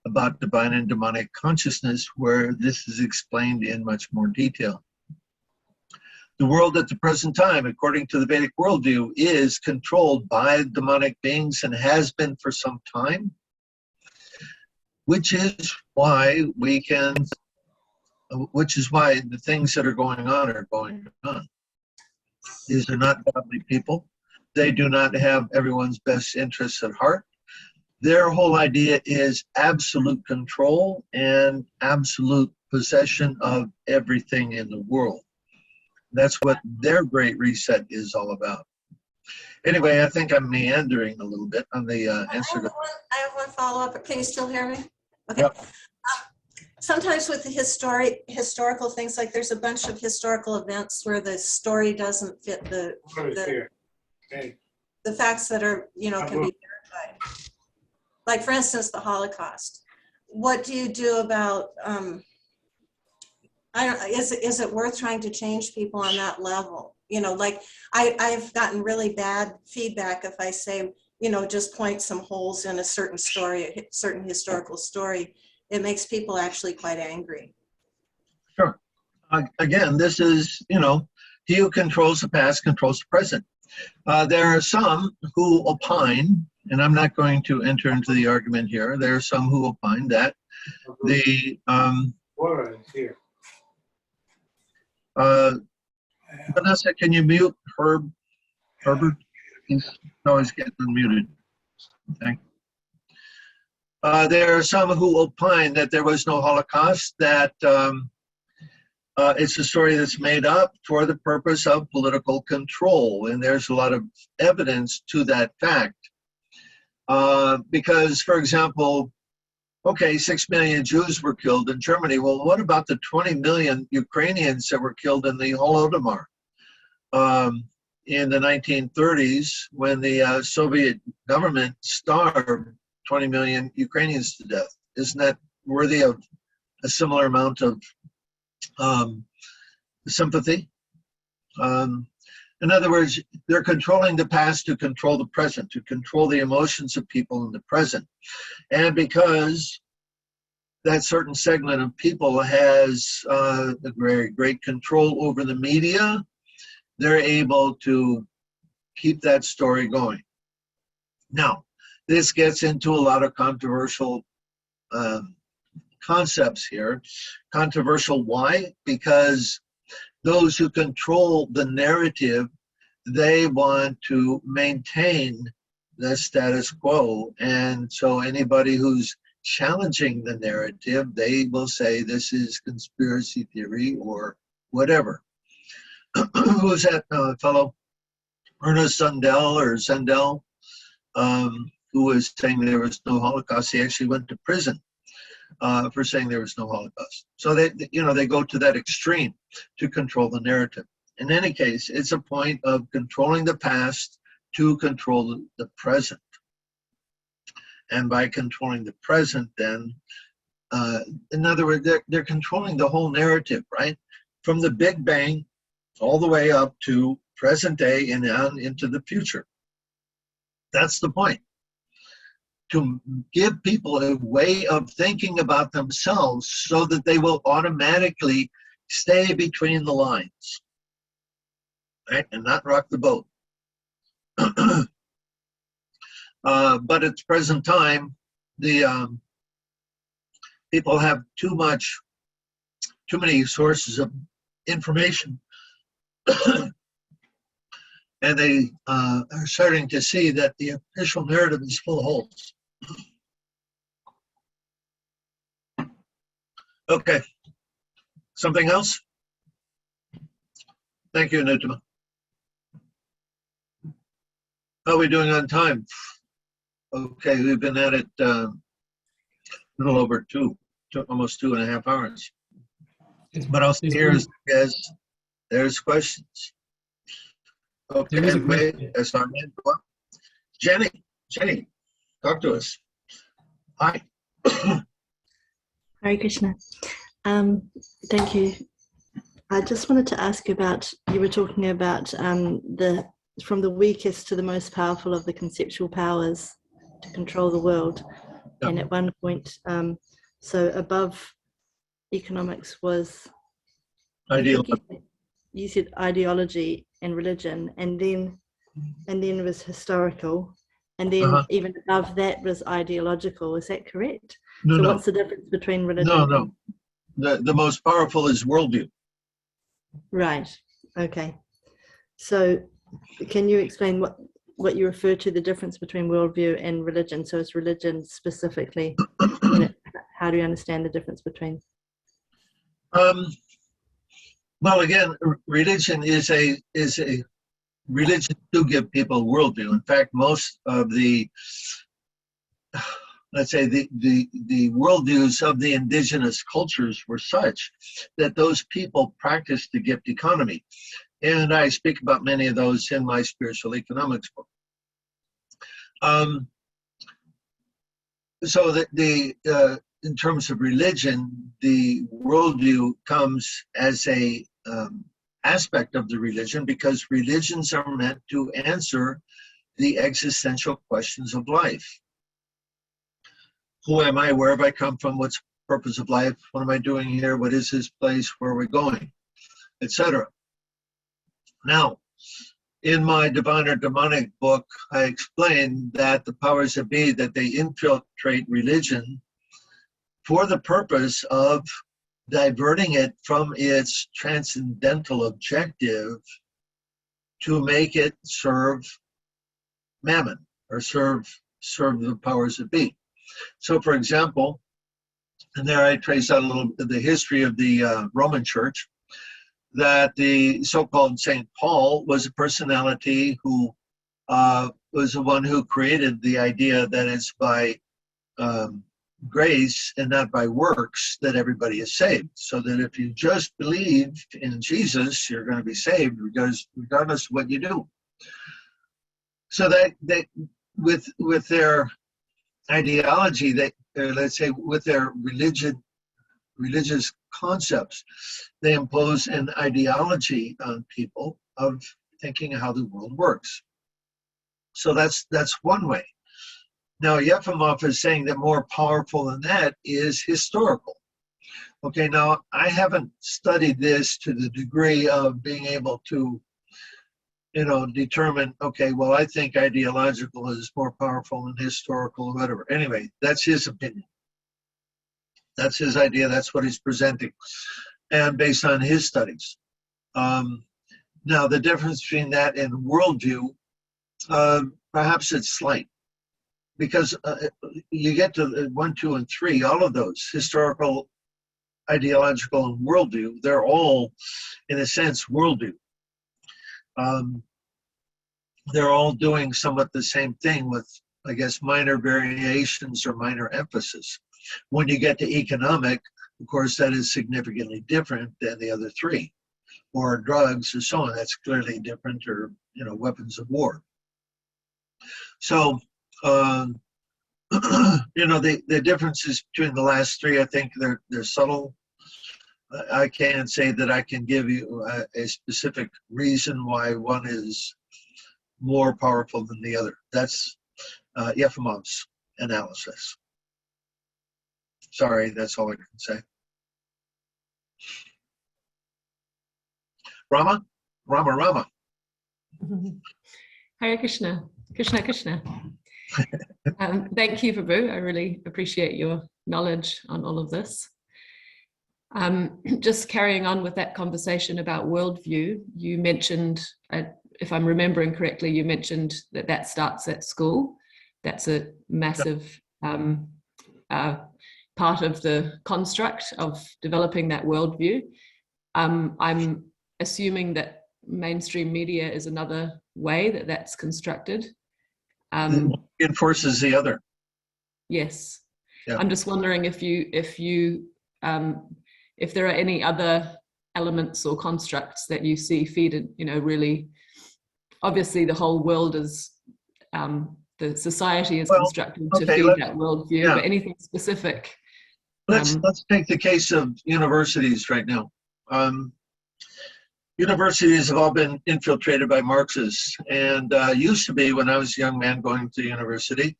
about divine and demonic consciousness, where this is explained in much more detail. The world at the present time, according to the Vedic worldview, is controlled by demonic beings and has been for some time, which is why the things that are going on. These are not godly people. They do not have everyone's best interests at heart. Their whole idea is absolute control and absolute possession of everything in the world. That's what their Great Reset is all about. Anyway, I think I'm meandering a little bit on the answer to. I have one follow-up. Can you still hear me? Okay. Yep. Sometimes with the historical things, like there's a bunch of historical events where the story doesn't fit the facts that are, can be verified. Like, for instance, the Holocaust. What do you do about, is it worth trying to change people on that level? Like I've gotten really bad feedback if I say, just point some holes in a certain story, a certain historical story. It makes people actually quite angry. Sure. Again, this is, he who controls the past controls the present. There are some who opine, and I'm not going to enter into the argument here. There are some who opine that the Laura is here. Vanessa, can you mute Herbert? He's always getting unmuted. Thank you. There are some who opine that there was no Holocaust, that it's a story that's made up for the purpose of political control. And there's a lot of evidence to that fact. Because, for example, 6 million Jews were killed in Germany. Well, what about the 20 million Ukrainians that were killed in the Holodomor in the 1930s, when the Soviet government starved 20 million Ukrainians to death? Isn't that worthy of a similar amount of sympathy? In other words, they're controlling the past to control the present, to control the emotions of people in the present. And because that certain segment of people has a very great control over the media, they're able to keep that story going. Now, this gets into a lot of controversial concepts here. Controversial, why? Because those who control the narrative, they want to maintain the status quo. And so anybody who's challenging the narrative, they will say this is conspiracy theory or whatever. Who's that fellow? Ernest Zundel, who was saying there was no Holocaust. He actually went to prison for saying there was no Holocaust. So they go to that extreme to control the narrative. In any case, it's a point of controlling the past to control the present. And by controlling the present, then, in other words, they're controlling the whole narrative, right? From the Big Bang all the way up to present day and on into the future. That's the point. To give people a way of thinking about themselves so that they will automatically stay between the lines, right? And not rock the boat. But at the present time, the people have too many sources of information. And they are starting to see that the official narrative is full of holes. Okay. Something else? Thank you, Nutama. How are we doing on time? Okay, we've been at it a little over almost 2.5 hours. But I'll see here as there's questions. Okay, There is a wait, question. that's our name. Jenny, talk to us. Hi. Hare Krishna. Thank you. I just wanted to ask about, you were talking about from the weakest to the most powerful of the conceptual powers to control the world. Yeah. And at one point, so above economics was, Ideal. you said ideology and religion, and then was historical, and then even above that was ideological. Is that correct? So No. what's the difference between religion? No. The most powerful is worldview. Right. Okay. So can you explain what you refer to the difference between worldview and religion? So it's religion specifically. How do you understand the difference between? Well, again, religion is a religion to give people worldview. In fact, most of the, let's say, the worldviews of the indigenous cultures were such that those people practiced the gift economy. And I speak about many of those in my spiritual economics book. So in terms of religion, the worldview comes as a aspect of the religion, because religions are meant to answer the existential questions of life. Who am I? Where have I come from? What's the purpose of life? What am I doing here? What is this place? Where are we going? Etc. Now, in my Divine or Demonic book, I explain that the powers that be, that they infiltrate religion for the purpose of diverting it from its transcendental objective to make it serve mammon, or serve the powers that be. So, for example, and there I trace out a little bit of the history of the Roman Church, that the so-called St. Paul was a personality who was the one who created the idea that it's by grace and not by works that everybody is saved. So that if you just believe in Jesus, you're going to be saved, regardless of what you do. So that with their ideology, let's say with their religious concepts, they impose an ideology on people of thinking how the world works. So that's one way. Now, Yefimov is saying that more powerful than that is historical. Okay, now I haven't studied this to the degree of being able to, determine, okay, well, I think ideological is more powerful than historical or whatever. Anyway, that's his opinion. That's his idea. That's what he's presenting, and based on his studies. Now, the difference between that and worldview, perhaps it's slight, because you get to 1, 2, and 3, all of those, historical, ideological, and worldview, they're all, in a sense, worldview. They're all doing somewhat the same thing with, I guess, minor variations or minor emphasis. When you get to economic, of course, that is significantly different than the other 3. Or drugs or so on, that's clearly different, or, weapons of war. So, the differences between the last 3, I think they're subtle. I can't say that I can give you a specific reason why one is more powerful than the other. That's Yefimov's analysis. Sorry, that's all I can say. Rama? Hare Krishna. Krishna Krishna. Thank you, Prabhu. I really appreciate your knowledge on all of this. Just carrying on with that conversation about worldview, you mentioned, if I'm remembering correctly, you mentioned that starts at school. That's a massive part of the construct of developing that worldview. I'm assuming that mainstream media is another way that's constructed. Reinforces the other. Yes. Yeah. I'm just wondering if there are any other elements or constructs that you see feed, really, obviously the whole world is, the society is constructed to feed that worldview, but anything specific? Let's take the case of universities right now. Universities have all been infiltrated by Marxists, and used to be, when I was a young man going to university,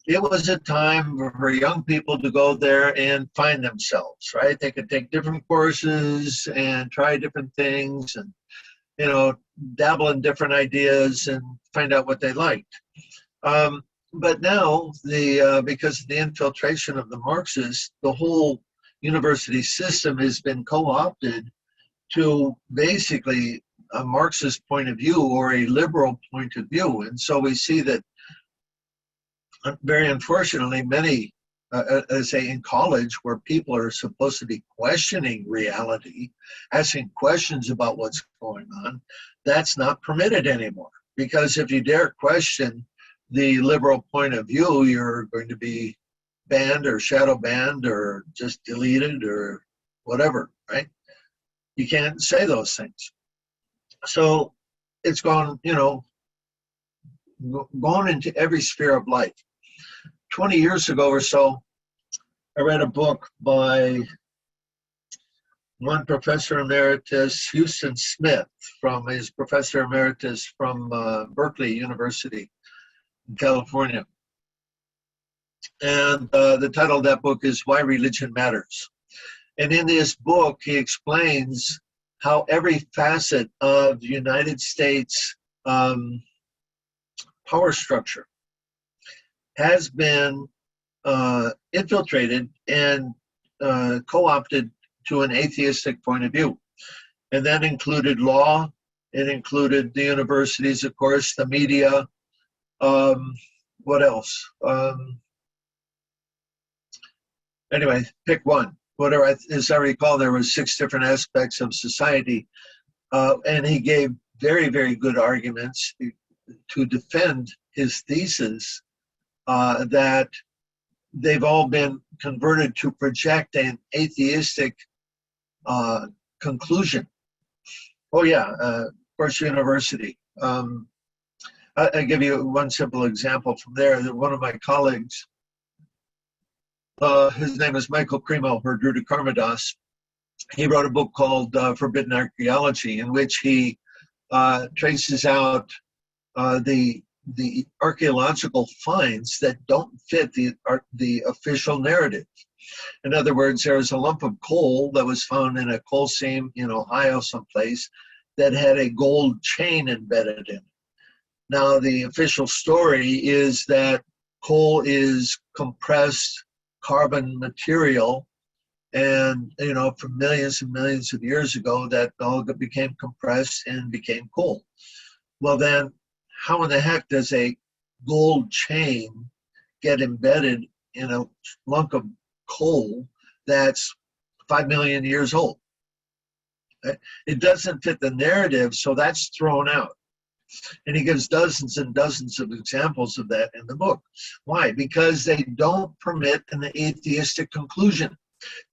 it was a time for young people to go there and find themselves, right? They could take different courses and try different things and, dabble in different ideas and find out what they liked. But now, because of the infiltration of the Marxists, the whole university system has been co-opted to basically a Marxist point of view or a liberal point of view. And so we see that, very unfortunately, many, say in college, where people are supposed to be questioning reality, asking questions about what's going on, that's not permitted anymore. Because if you dare question the liberal point of view, you're going to be banned or shadow banned or just deleted or whatever, right? You can't say those things. So it's gone into every sphere of life. 20 years ago or so, I read a book by one professor emeritus, Houston Smith, from his professor emeritus from Berkeley University in California. And the title of that book is Why Religion Matters. And in this book, he explains how every facet of the United States power structure has been infiltrated and co-opted to an atheistic point of view. And that included law, it included the universities, of course, the media, what else? Anyway, pick one. Whatever, as I recall, there were 6 different aspects of society, and he gave very, very good arguments to defend his thesis that they've all been converted to project an atheistic conclusion. Oh yeah, of course, university. I'll give you one simple example from there. That one of my colleagues, his name is Michael Cremo, or Druta Karmadas. He wrote a book called Forbidden Archaeology, in which he traces out the the archaeological finds that don't fit the official narrative. In other words, there was a lump of coal that was found in a coal seam in Ohio someplace that had a gold chain embedded in it. Now, the official story is that coal is compressed carbon material, and from millions and millions of years ago, that all became compressed and became coal. Well, then, how in the heck does a gold chain get embedded in a lump of coal that's 5 million years old? It doesn't fit the narrative, so that's thrown out. And he gives dozens and dozens of examples of that in the book. Why? Because they don't permit an atheistic conclusion.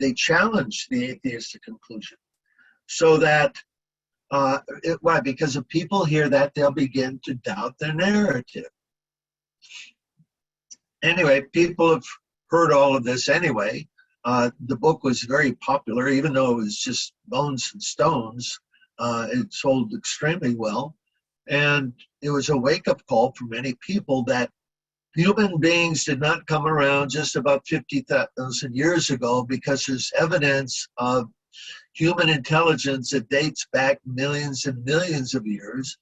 They challenge the atheistic conclusion. So that, why? Because if people hear that, they'll begin to doubt their narrative. Anyway, people have heard all of this anyway. The book was very popular, even though it was just bones and stones. It sold extremely well. And it was a wake-up call for many people that human beings did not come around just about 50,000 years ago, because there's evidence of human intelligence that dates back millions and millions of years,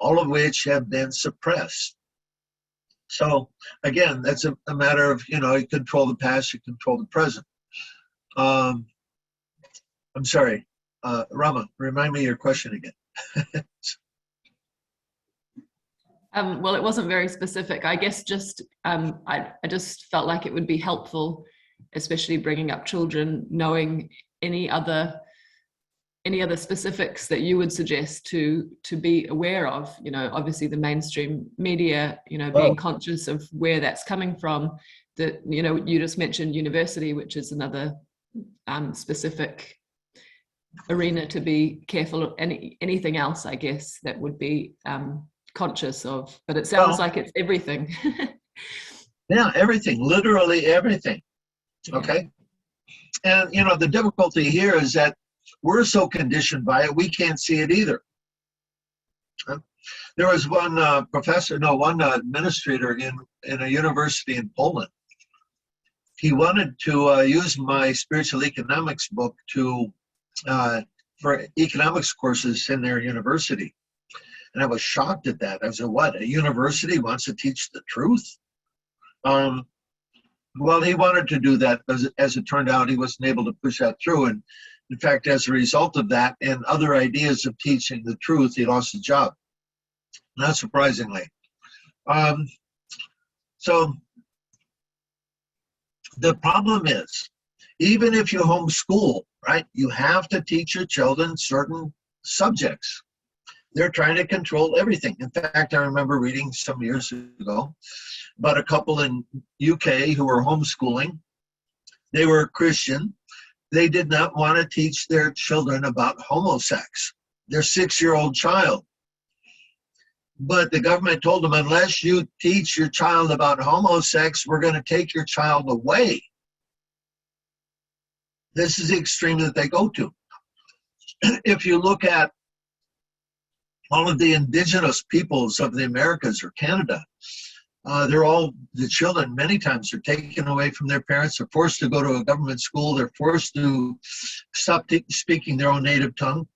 all of which have been suppressed. So again, that's a matter of, you control the past, you control the present. I'm sorry, Rama, remind me your question again. Well, it wasn't very specific. I guess just I just felt like it would be helpful, especially bringing up children, knowing any other specifics that you would suggest to be aware of. Obviously the mainstream media, being conscious of where that's coming from. That you just mentioned university, which is another specific arena to be careful of. Anything else, I guess, that would be conscious of, but it sounds like it's everything. Yeah, everything, literally everything. Okay. And the difficulty here is that we're so conditioned by it, we can't see it either. There was one administrator in a university in Poland. He wanted to use my spiritual economics book for economics courses in their university. And I was shocked at that. I said, what, a university wants to teach the truth? Well, he wanted to do that. As it turned out, he wasn't able to push that through. And in fact, as a result of that and other ideas of teaching the truth, he lost his job. Not surprisingly. So the problem is, even if you homeschool, right, you have to teach your children certain subjects. They're trying to control everything. In fact, I remember reading some years ago about a couple in UK who were homeschooling. They were Christian. They did not want to teach their children about homosex, their 6-year-old child. But the government told them, unless you teach your child about homosex, we're going to take your child away. This is the extreme that they go to. If you look at all of the indigenous peoples of the Americas or Canada, the children many times are taken away from their parents. They're forced to go to a government school. They're forced to stop speaking their own native tongue.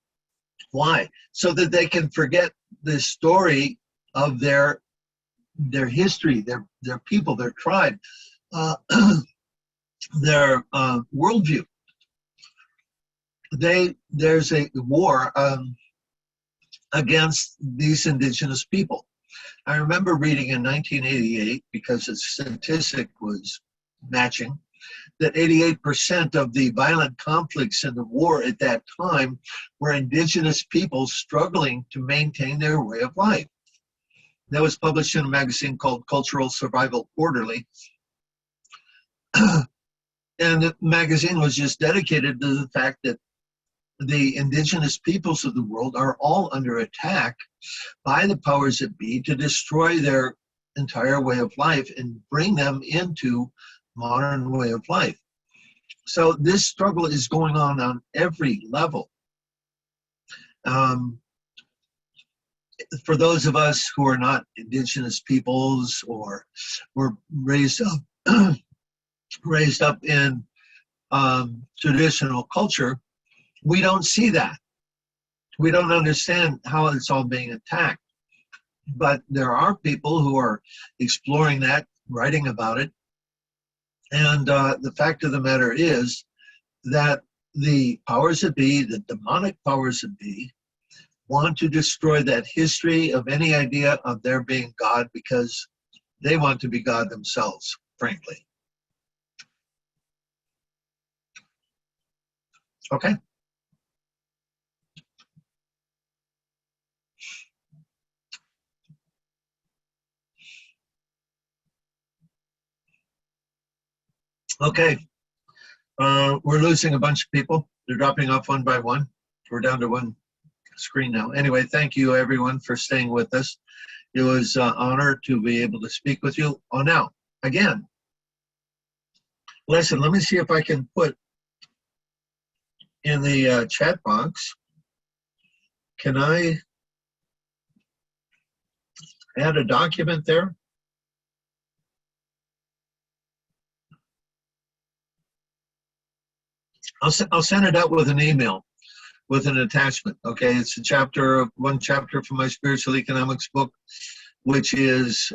Why? So that they can forget the story of their history, their people, their tribe, their worldview. There's a war against these indigenous people. I remember reading in 1988, because the statistic was matching, that 88% of the violent conflicts in the war at that time were indigenous people struggling to maintain their way of life. That was published in a magazine called Cultural Survival Quarterly. And the magazine was just dedicated to the fact that the indigenous peoples of the world are all under attack by the powers that be to destroy their entire way of life and bring them into modern way of life. So this struggle is going on every level. for those of us who are not indigenous peoples or were raised up in traditional culture, we don't see that. We don't understand how it's all being attacked. But there are people who are exploring that, writing about it. And the fact of the matter is that the powers that be, the demonic powers that be, want to destroy that history of any idea of there being God, because they want to be God themselves, frankly. Okay. Okay. We're losing a bunch of people. They're dropping off one by one. We're down to one screen now. Anyway, thank you everyone for staying with us. It was an honor to be able to speak with you. Oh, now, again, listen, let me see if I can put in the chat box, can I add a document there? I'll send it out with an email, with an attachment. Okay, it's one chapter from my spiritual economics book, which is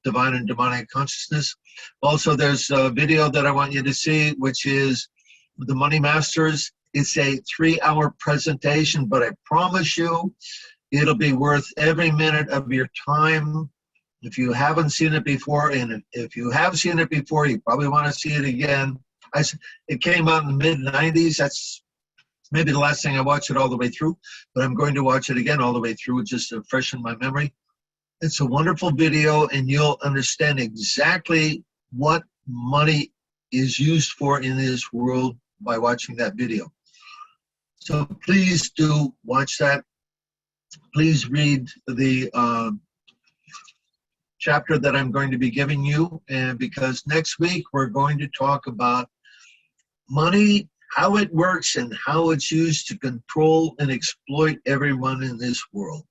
Divine and Demonic Consciousness. Also, there's a video that I want you to see, which is The Money Masters. It's a 3-hour presentation, but I promise you, it'll be worth every minute of your time. If you haven't seen it before, and if you have seen it before, you probably want to see it again. It came out in the mid-90s. That's maybe the last thing I watched it all the way through, but I'm going to watch it again all the way through just to freshen my memory. It's a wonderful video, and you'll understand exactly what money is used for in this world by watching that video. So please do watch that. Please read the chapter that I'm going to be giving you, and because next week we're going to talk about money, how it works, and how it's used to control and exploit everyone in this world.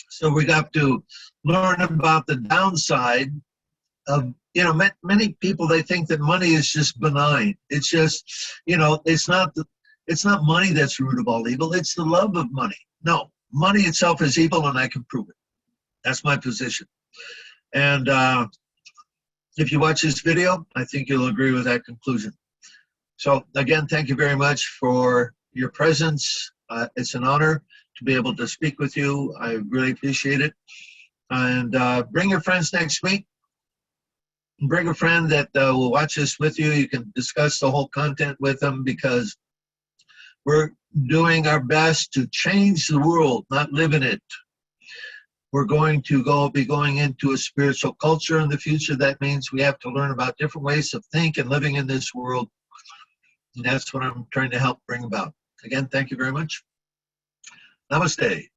So we got to learn about the downside of, many people, they think that money is just benign. It's just, it's not money that's the root of all evil. It's the love of money. No, money itself is evil, and I can prove it. That's my position. And if you watch this video, I think you'll agree with that conclusion. So again, thank you very much for your presence. It's an honor to be able to speak with you. I really appreciate it. And bring your friends next week. Bring a friend that will watch this with you. You can discuss the whole content with them, because we're doing our best to change the world, not live in it. We're going to be going into a spiritual culture in the future. That means we have to learn about different ways of thinking and living in this world. And that's what I'm trying to help bring about. Again, thank you very much. Namaste.